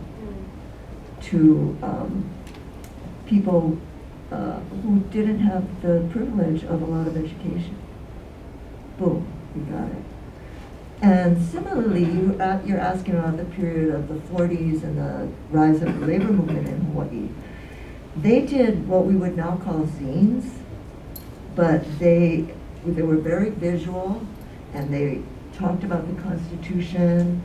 to people who didn't have the privilege of a lot of education. Boom, you got it. And similarly, you're asking about the period of the 40s and the rise of the labor movement in Hawaii. They did what we would now call zines, but they were very visual, and they talked about the Constitution,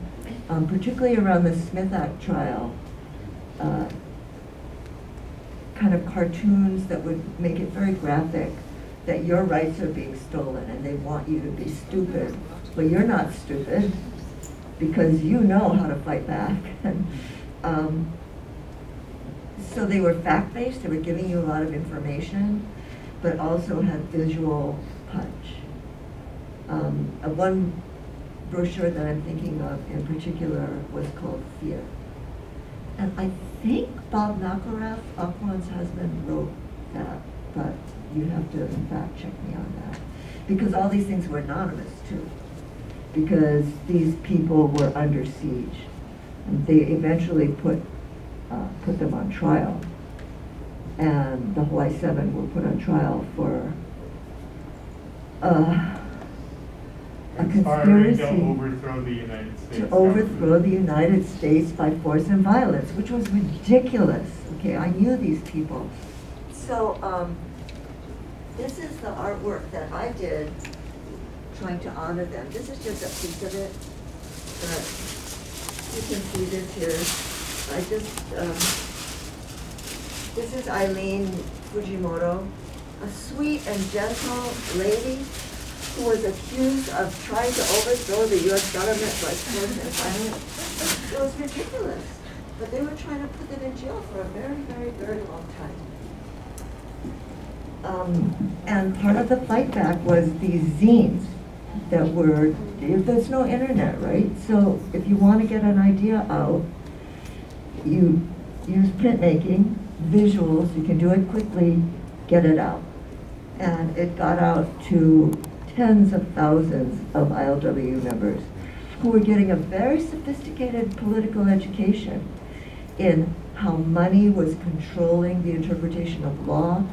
particularly around the Smith Act trial, kind of cartoons that would make it very graphic that your rights are being stolen and they want you to be stupid. But you're not stupid because you know how to fight back. So they were fact-based, they were giving you a lot of information, but also had visual punch. One brochure that I'm thinking of in particular was called Fear. And I think Bob McElrath, Aquan's husband, wrote that, but you have to fact check me on that. Because all these things were anonymous too. Because these people were under siege. And they eventually put them on trial. And the Hawaii 7 were put on trial for a conspiracy to overthrow the United States. To overthrow the United States by force and violence, which was ridiculous. Okay, I knew these people. So this is the artwork that I did trying to honor them. This is just a piece of it. But you can see this here. This is Eileen Fujimoto, a sweet and gentle lady who was accused of trying to overthrow the U.S. government by force and violence. It was ridiculous. But they were trying to put them in jail for a very, very, very long time. And part of the fight back was these zines that were, there's no internet, right? So if you want to get an idea out, you use printmaking, visuals, you can do it quickly, get it out. And it got out to tens of thousands of ILWU members who were getting a very sophisticated political education in how money was controlling the interpretation of law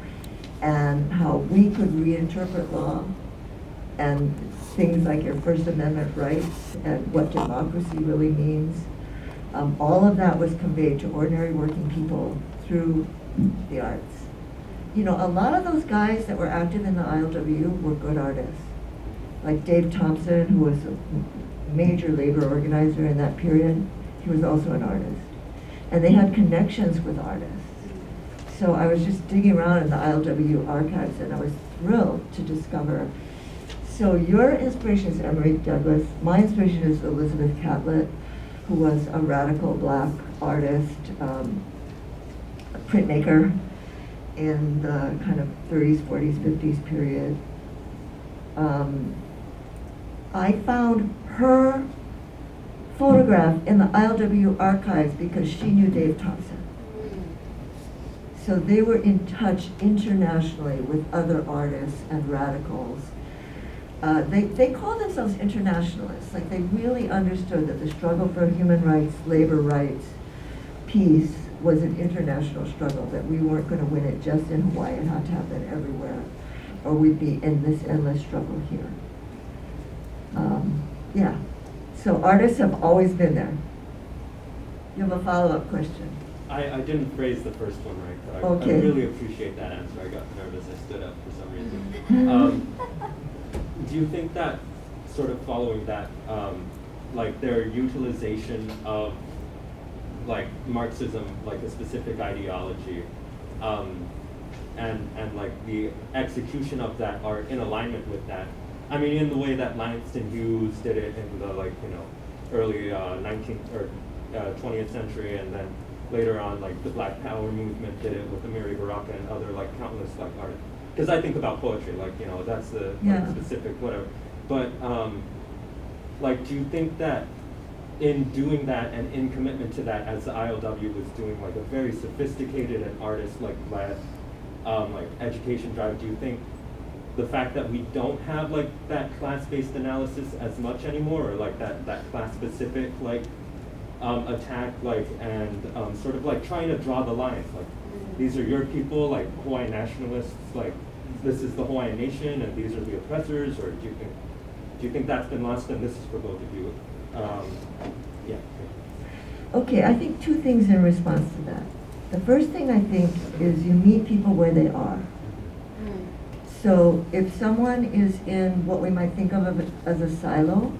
and how we could reinterpret law and things like your First Amendment rights and what democracy really means. All of that was conveyed to ordinary working people through the arts. You know, a lot of those guys that were active in the ILWU were good artists. Like Dave Thompson, who was a major labor organizer in that period, he was also an artist. And they had connections with artists. So I was just digging around in the ILWU archives and I was thrilled to discover. So your inspiration is Emory Douglas. My inspiration is Elizabeth Catlett, who was a radical Black artist, a printmaker in the kind of 30s, 40s, 50s period. I found her photograph in the ILWU archives because she knew Dave Thompson. So they were in touch internationally with other artists and radicals. They call themselves internationalists, like they really understood that the struggle for human rights, labor rights, peace was an international struggle, that we weren't going to win it just in Hawaii, it had to happen everywhere, or we'd be in this endless struggle here. Yeah, so artists have always been there. You have a follow-up question? I didn't phrase the first one right, but I Okay. really appreciate that answer. I got nervous, I stood up for some reason. Do you think that, sort of following that, like their utilization of like Marxism, like a specific ideology, and like the execution of that are in alignment with that? I mean, in the way that Langston Hughes did it in the early 19th or 20th century, and then later on, like the Black Power movement did it with Amiri Baraka and other like countless like artists. Because I think about poetry, like that's the like, specific whatever. But like, do you think that in doing that and in commitment to that, as the ILW was doing like a very sophisticated and artist like led like education drive, do you think the fact that we don't have like that class-based analysis as much anymore, or like that class-specific like attack, like and sort of like trying to draw the lines, like these are your people, like Hawaiian nationalists, like this is the Hawaiian nation and these are the oppressors, or do you think that's been lost? And this is for both of you. Yeah. Okay, I think two things in response to that. The first thing I think is you meet people where they are. So if someone is in what we might think of as a silo,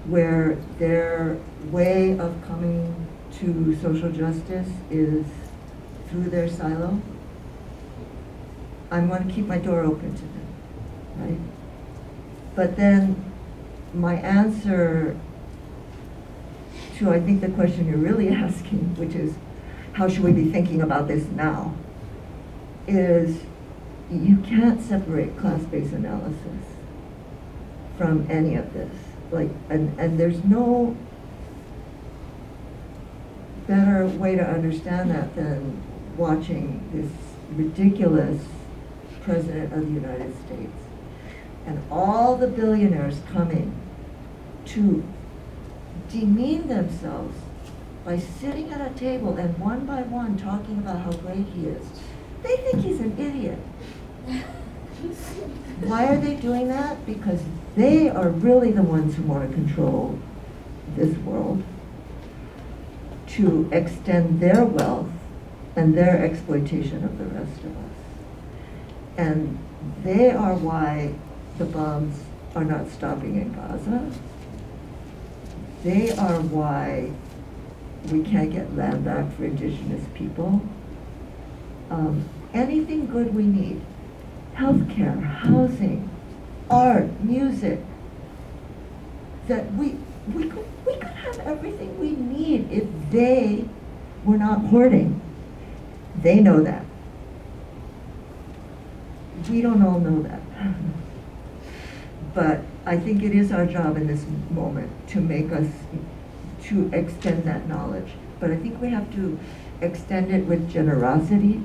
where their way of coming to social justice is through their silo, I'm going to keep my door open to them, right? But then my answer to, I think, the question you're really asking, which is, how should we be thinking about this now, is you can't separate class-based analysis from any of this. Like, and there's no better way to understand that than watching this ridiculous President of the United States and all the billionaires coming to demean themselves by sitting at a table and one by one talking about how great he is. They think he's an idiot. Why are they doing that? Because they are really the ones who want to control this world, to extend their wealth and their exploitation of the rest of us. And they are why the bombs are not stopping in Gaza. They are why we can't get land back for indigenous people. Anything good we need, healthcare, housing, art, music, that we could have everything we need if they were not hoarding. They know that. We don't all know that. But I think it is our job in this moment to make us, to extend that knowledge. But I think we have to extend it with generosity,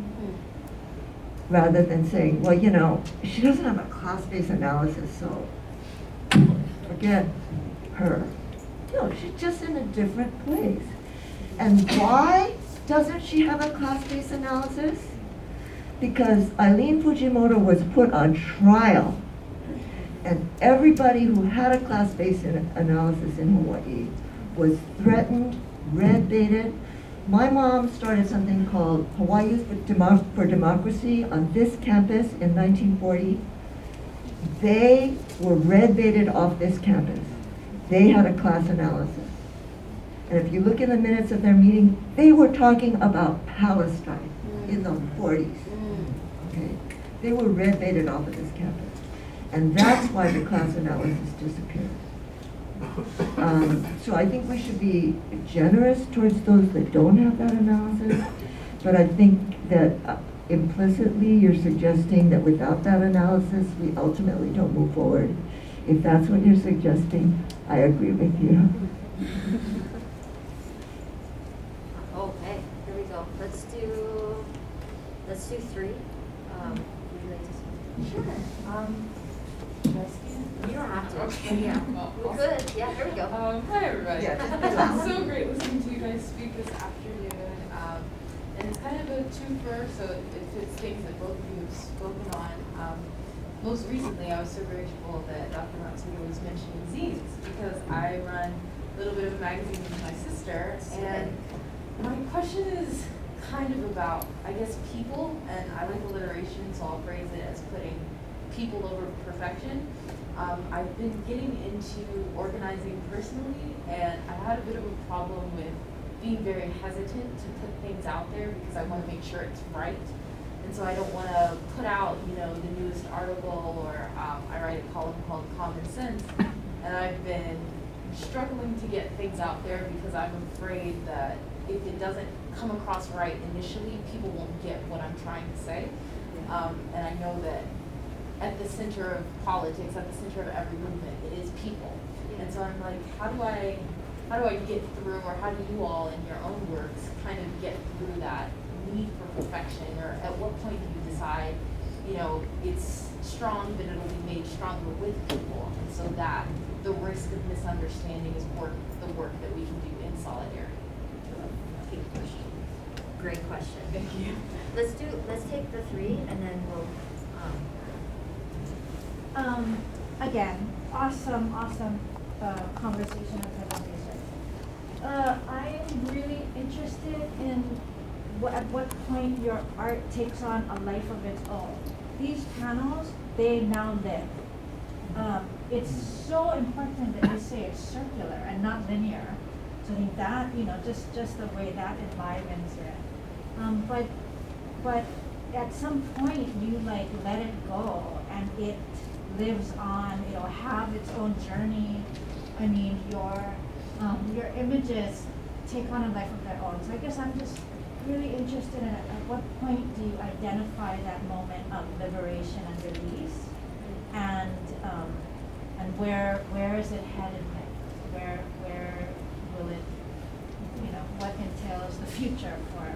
rather than saying, well, you know, she doesn't have a class-based analysis, so forget her. No, she's just in a different place. And why doesn't she have a class-based analysis? Because Eileen Fujimoto was put on trial, and everybody who had a class-based analysis in Hawaii was threatened, red-baited. My mom started something called Hawaii Youth for Democracy on this campus in 1940. They were red-baited off this campus. They had a class analysis. And if you look in the minutes of their meeting, they were talking about Palestine in the 40s. Okay? They were red-baited off of this campus. And that's why the class analysis disappeared. So I think we should be generous towards those that don't have that analysis, but I think that implicitly you're suggesting that without that analysis we ultimately don't move forward. If that's what you're suggesting, I agree with you. Okay, here we go. go. Let's do 3. Would you like to say? Sure. You don't have to. Okay. Yeah. Well, We could. Yeah, here we go. Hi everybody. Yeah. It's so great listening to you guys speak this afternoon. And it's kind of a twofer, so it fits things that both of you have spoken on. Most recently, I was so grateful that Dr. Matsuda was mentioning zines, because I run a little bit of a magazine with my sister, and my question is kind of about, I guess, people, and I like alliteration, so I'll phrase it as putting people over perfection. I've been getting into organizing personally, and I had a bit of a problem with being very hesitant to put things out there because I want to make sure it's right. And so I don't want to put out, the newest article, or I write a column called Common Sense, and I've been struggling to get things out there because I'm afraid that if it doesn't come across right initially, people won't get what I'm trying to say. And I know that at the center of politics, at the center of every movement, it is people. And so I'm like, how do I get through, or how do you all in your own works kind of get through that need for perfection, or at what point do you decide, it's strong, but it'll be made stronger with people, and so that the risk of misunderstanding is the work that we can do in solidarity. Good question. Great question. Thank you. Let's take the 3, and then we'll. Again, awesome conversation and presentation. I am really interested in at what point your art takes on a life of its own. These panels, they now live. It's so important that you say it's circular and not linear. So I think that, just the way that enlivens it. But at some point you let it go, and it lives on, it'll have its own journey. I mean, your images take on a life of their own. So I guess I'm just really interested in at what point do you identify that moment of liberation and release, and where is it headed next? Where will it, what entails the future for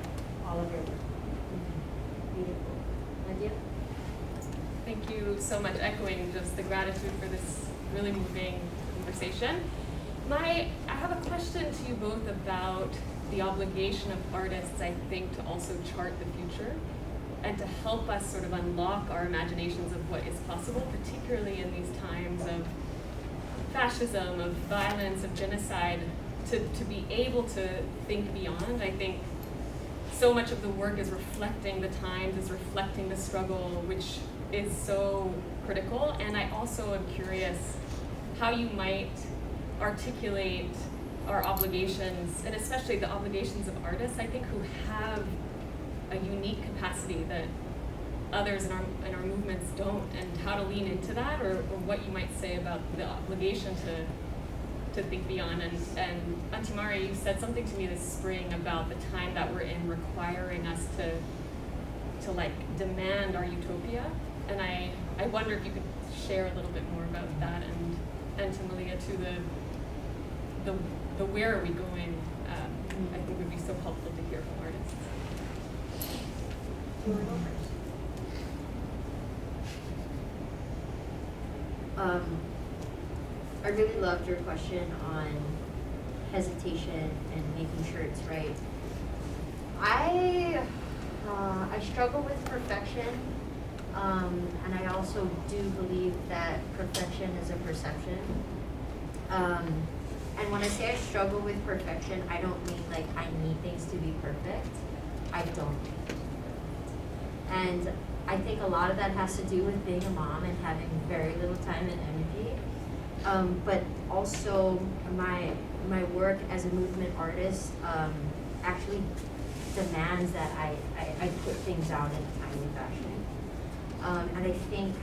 all of your work? Beautiful. Nadia? Thank you so much, echoing just the gratitude for this really moving conversation. I have a question to you both about the obligation of artists, I think, to also chart the future and to help us sort of unlock our imaginations of what is possible, particularly in these times of fascism, of violence, of genocide, to be able to think beyond. I think so much of the work is reflecting the times, is reflecting the struggle, which is so critical. And I also am curious how you might articulate our obligations, and especially the obligations of artists, I think, who have a unique capacity that others in our movements don't, and how to lean into that, or what you might say about the obligation to think beyond. And Auntie Mari, you said something to me this spring about the time that we're in requiring us to demand our utopia, and I wonder if you could share a little bit more about that, and to Malia, to the where are we going, I think would be so helpful to hear from artists. I really loved your question on hesitation and making sure it's right. I struggle with perfection, and I also do believe that perfection is a perception. And when I say I struggle with perfection, I don't mean like I need things to be perfect. I don't. And I think a lot of that has to do with being a mom and having very little time and energy. But also my work as a movement artist actually demands that I put things out in a timely fashion. And I think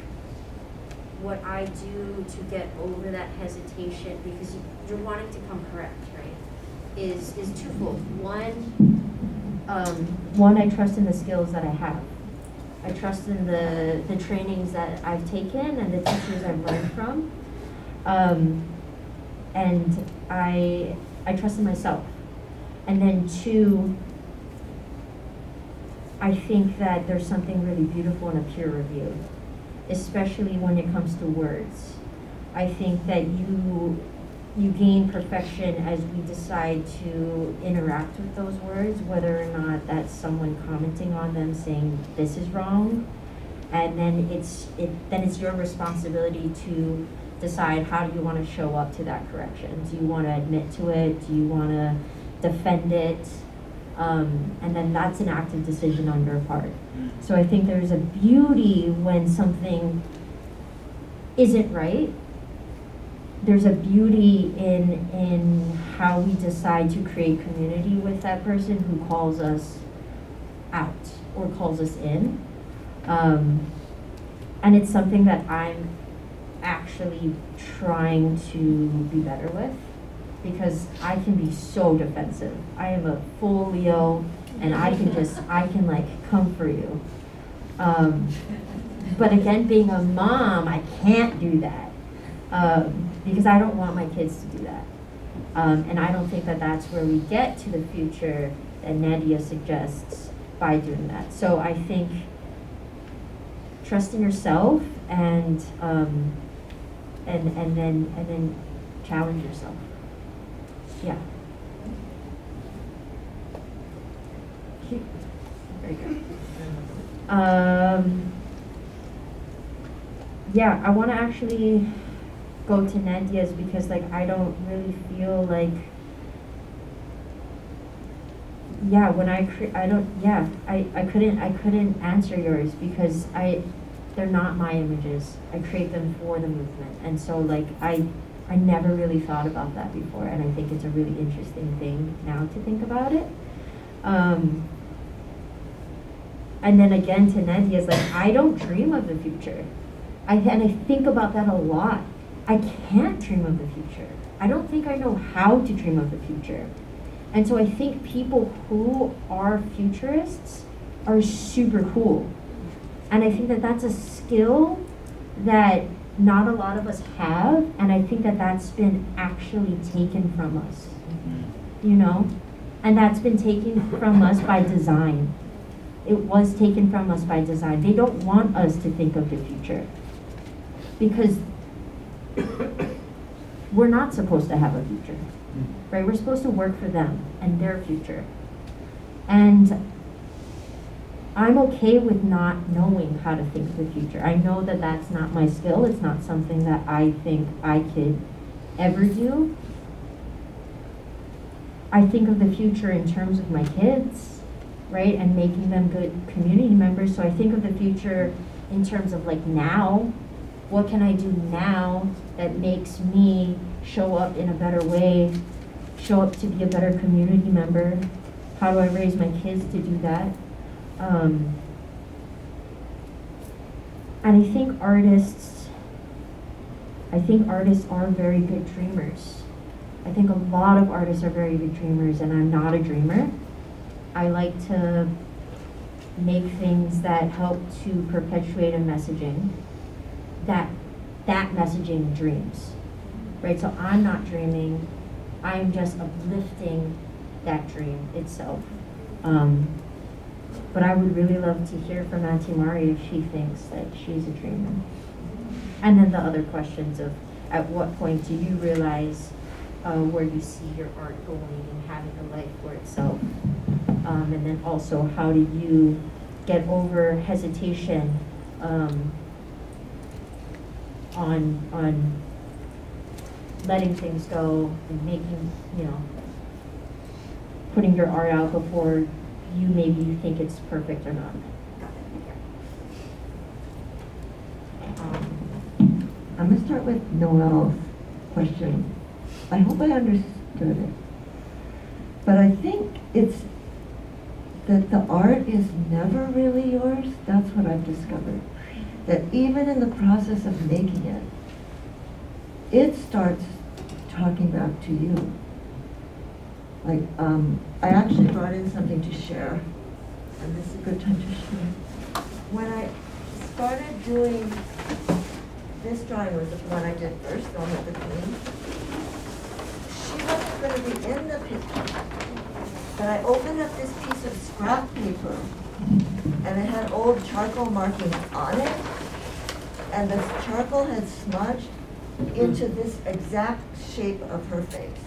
what I do to get over that hesitation, because you're wanting to come correct, right, is twofold. One, I trust in the skills that I have. I trust in the trainings that I've taken and the teachers I've learned from. And I trust in myself. And then 2, I think that there's something really beautiful in a peer review, especially when it comes to words. I think that you gain perfection as we decide to interact with those words, whether or not that's someone commenting on them saying this is wrong, and then it's your responsibility to decide how do you want to show up to that correction. Do you want to admit to it? Do you want to defend it? And then that's an active decision on your part. So I think there's a beauty when something isn't right. There's a beauty in how we decide to create community with that person who calls us out or calls us in. And it's something that I'm actually trying to be better with, because I can be so defensive. I am a full Leo, and I can like come for you. But again, being a mom, I can't do that. Because I don't want my kids to do that. And I don't think that that's where we get to the future that Nadia suggests by doing that. So I think trust in yourself and then challenge yourself. Yeah. Cute. Very good. Yeah, I want to actually go to Nadia's because like I don't really feel like when I couldn't answer yours because they're not my images. I create them for the movement, and so like I never really thought about that before, and I think it's a really interesting thing now to think about it. And then again to Nadia's, like I don't dream of the future. And I think about that a lot. I can't dream of the future. I don't think I know how to dream of the future. And so I think people who are futurists are super cool. And I think that that's a skill that not a lot of us have, and I think that that's been actually taken from us, you know? And that's been taken from us by design. It was taken from us by design. They don't want us to think of the future because we're not supposed to have a future, right? We're supposed to work for them and their future. And I'm okay with not knowing how to think of the future. I know that that's not my skill. It's not something that I think I could ever do. I think of the future in terms of my kids, right? And making them good community members. So I think of the future in terms of like now, what can I do now that makes me show up in a better way, show up to be a better community member? How do I raise my kids to do that? And I think artists are very good dreamers. I think a lot of artists are very good dreamers, and I'm not a dreamer. I like to make things that help to perpetuate a messaging that messaging dreams, right? So I'm not dreaming, I'm just uplifting that dream itself. But I would really love to hear from Auntie Mari if she thinks that she's a dreamer. And then the other questions of at what point do you realize where you see your art going and having a life for itself? And then also, how do you get over hesitation on letting things go and making, putting your art out before you think it's perfect or not? I'm going to start with Noel's question. I hope I understood it. But I think it's that the art is never really yours. That's what I've discovered. That even in the process of making it, it starts talking back to you. Like, I actually brought in something to share, and this is a good time to share. When I started doing this drawing, was the one I did first, the one with the queen. She wasn't going to be in the picture, but I opened up this piece of scrap paper and it had old charcoal markings on it, and the charcoal had smudged into this exact shape of her face.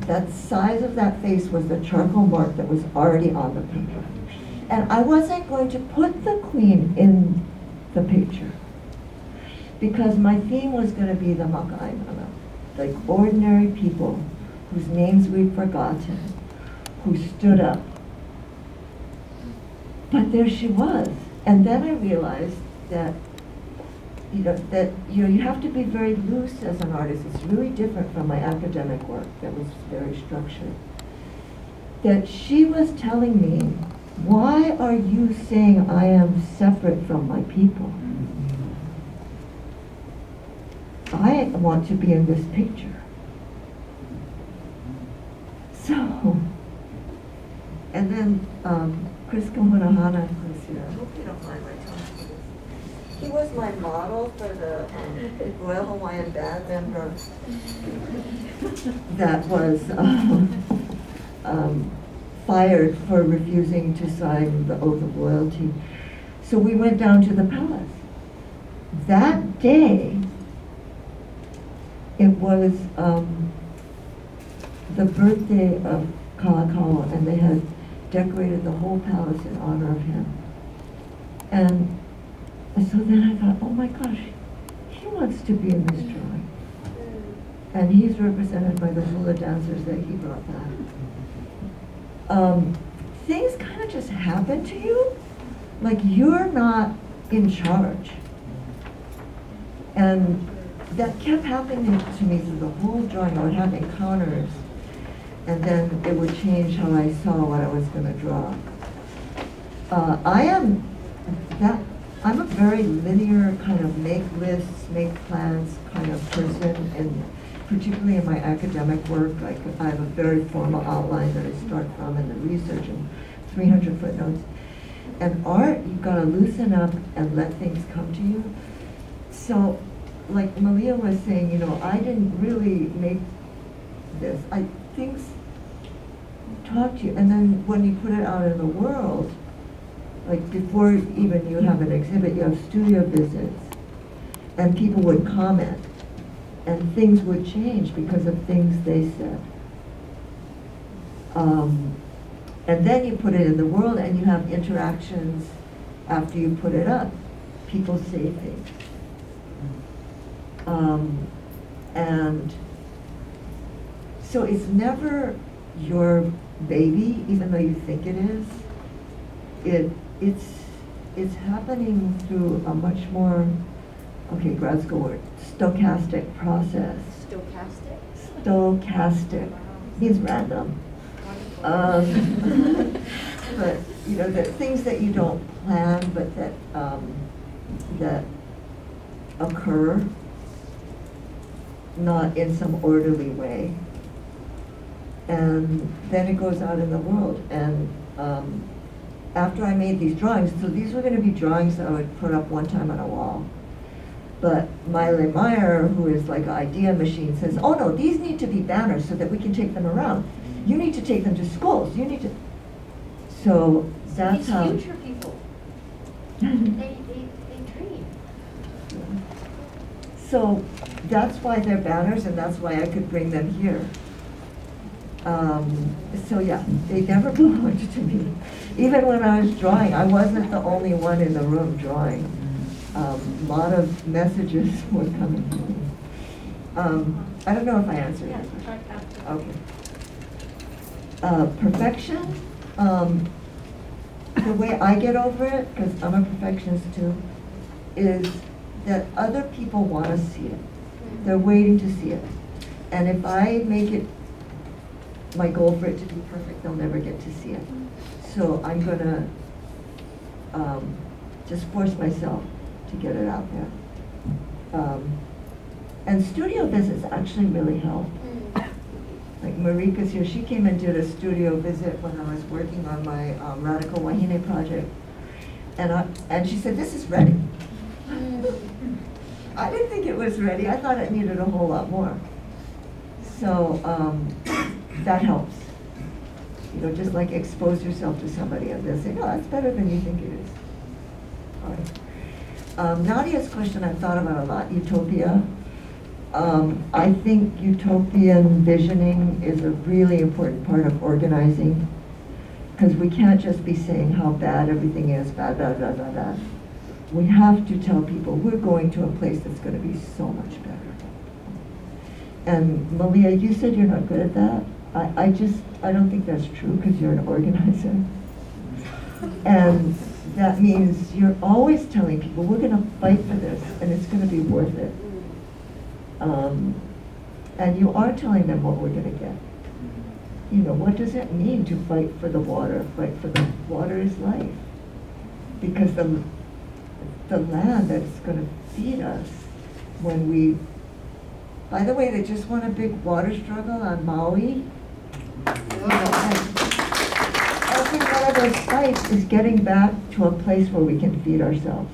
That size of that face was the charcoal mark that was already on the paper. And I wasn't going to put the queen in the picture because my theme was going to be the Mānoa, like ordinary people whose names we've forgotten, who stood up. But there she was. And then I realized that you have to be very loose as an artist. It's really different from my academic work that was very structured. That she was telling me, why are you saying I am separate from my people? I want to be in this picture. So, and then Chris Kamunahana was here. I hope you don't mind my talking. He was my model for the Royal Hawaiian Band member that was fired for refusing to sign the Oath of Loyalty. So we went down to the palace. That day, it was the birthday of Kalakaua, and they had decorated the whole palace in honor of him. And so then I thought, oh my gosh, he wants to be in this drawing. And he's represented by the hula dancers that he brought back. Things kind of just happen to you, like you're not in charge. And that kept happening to me through the whole drawing. I would have encounters, and then it would change how I saw what I was going to draw. I'm a very linear kind of make lists, make plans kind of person, and particularly in my academic work, like I have a very formal outline that I start from in the research and 300 footnotes. And art, you've got to loosen up and let things come to you. So, like Malia was saying, I didn't really make this. Things talk to you, and then when you put it out in the world, like before even you have an exhibit, you have studio visits, and people would comment, and things would change because of things they said. And then you put it in the world, and you have interactions after you put it up. People say things. And so it's never your baby, even though you think it is. It's happening through a much more, okay, grad school word, stochastic process. Stochastic? Stochastic means random. But the things that you don't plan, but that occur, not in some orderly way. And then it goes out in the world. And after I made these drawings, so these were going to be drawings that I would put up one time on a wall. But Miley Meyer, who is like an idea machine, says, oh no, these need to be banners so that we can take them around. You need to take them to schools. You need to. So that's These how. future people, they dream. So that's why they're banners, and that's why I could bring them here. So yeah, they never belonged to me. Even when I was drawing, I wasn't the only one in the room drawing. A lot of messages were coming to me. I don't know if I answered that question. Okay. Perfection, the way I get over it, because I'm a perfectionist too, is that other people want to see it. They're waiting to see it. And if I make it my goal for it to be perfect, they'll never get to see it. So I'm going to just force myself to get it out there. And studio visits actually really help. Like Marika's here, she came and did a studio visit when I was working on my Radical Wahine project. And she said, this is ready. I didn't think it was ready. I thought it needed a whole lot more. So that helps. You know, just like expose yourself to somebody and they'll say, no, that's better than you think it is. All right. Nadia's question I've thought about a lot, utopia. I think utopian visioning is a really important part of organizing, because we can't just be saying how bad everything is, bad, bad, bad, bad, bad. We have to tell people we're going to a place that's going to be so much better. And Malia, you said you're not good at that. I don't think that's true, because you're an organizer. And that means you're always telling people we're going to fight for this and it's going to be worth it. And you are telling them what we're going to get. You know, what does it mean to fight for the water? Fight for the water is life. Because the land that's going to feed us when we, by the way, they just won a big water struggle on Maui. You know, every one of those fights is getting back to a place where we can feed ourselves.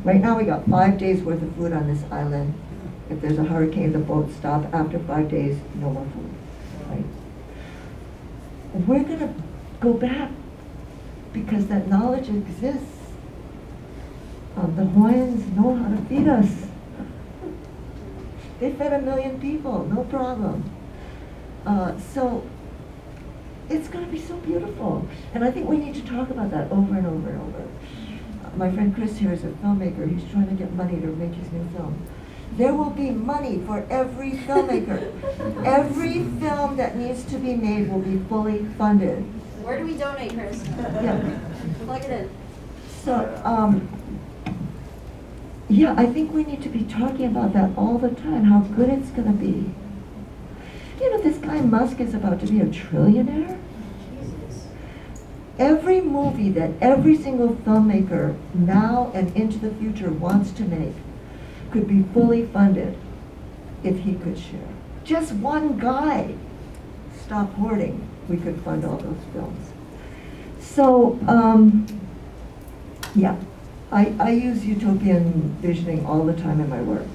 Right now we got 5 days worth of food on this island. If there's a hurricane, the boats stop. After 5 days, no more food, right? We're gonna go back because that knowledge exists. The Hawaiians know how to feed us. They fed 1 million people, no problem. So it's going to be so beautiful. And I think we need to talk about that over and over and over. My friend Chris here is a filmmaker. He's trying to get money to make his new film. There will be money for every filmmaker. Every film that needs to be made will be fully funded. Where do we donate, Chris? Yeah. Plug it in. So, yeah, I think we need to be talking about that all the time, how good it's going to be. You know, this guy Musk is about to be a trillionaire. Every movie that every single filmmaker now and into the future wants to make could be fully funded if he could share. Just one guy. Stop hoarding. We could fund all those films. So, yeah, I use utopian visioning all the time in my work.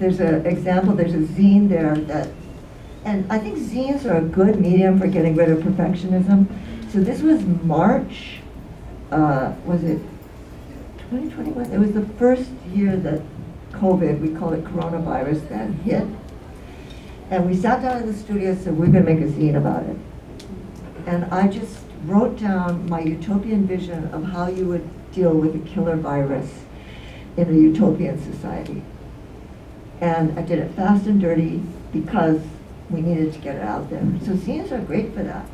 There's an example, there's a zine there that, and I think zines are a good medium for getting rid of perfectionism. So this was March, was it 2021? It was the first year that COVID, we call it coronavirus, then hit. And we sat down in the studio and said, we're gonna make a zine about it. And I just wrote down my utopian vision of how you would deal with a killer virus in a utopian society. And I did it fast and dirty because we needed to get it out there. So zines are great for that.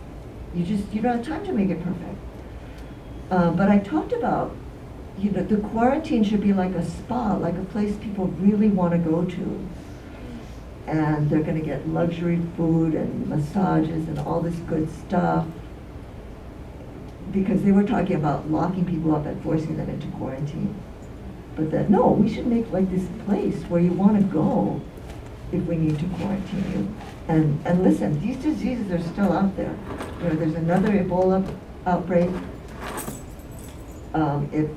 You don't have time to make it perfect. But I talked about, you know, the quarantine should be like a spa, like a place people really want to go to. And they're going to get luxury food and massages and all this good stuff. Because they were talking about locking people up and forcing them into quarantine. But that, no, we should make like this place where you want to go if we need to quarantine you. And listen, these diseases are still out there. You know, there's another Ebola outbreak. If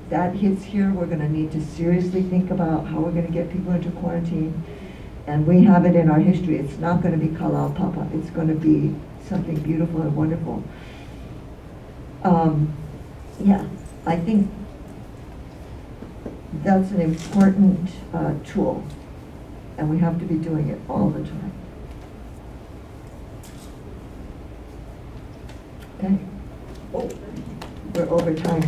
that hits here, we're going to need to seriously think about how we're going to get people into quarantine. And we have it in our history. It's not going to be Kalau Papa. It's going to be something beautiful and wonderful. Yeah, I think that's an important tool. And we have to be doing it all the time. Okay. Oh, we're over time.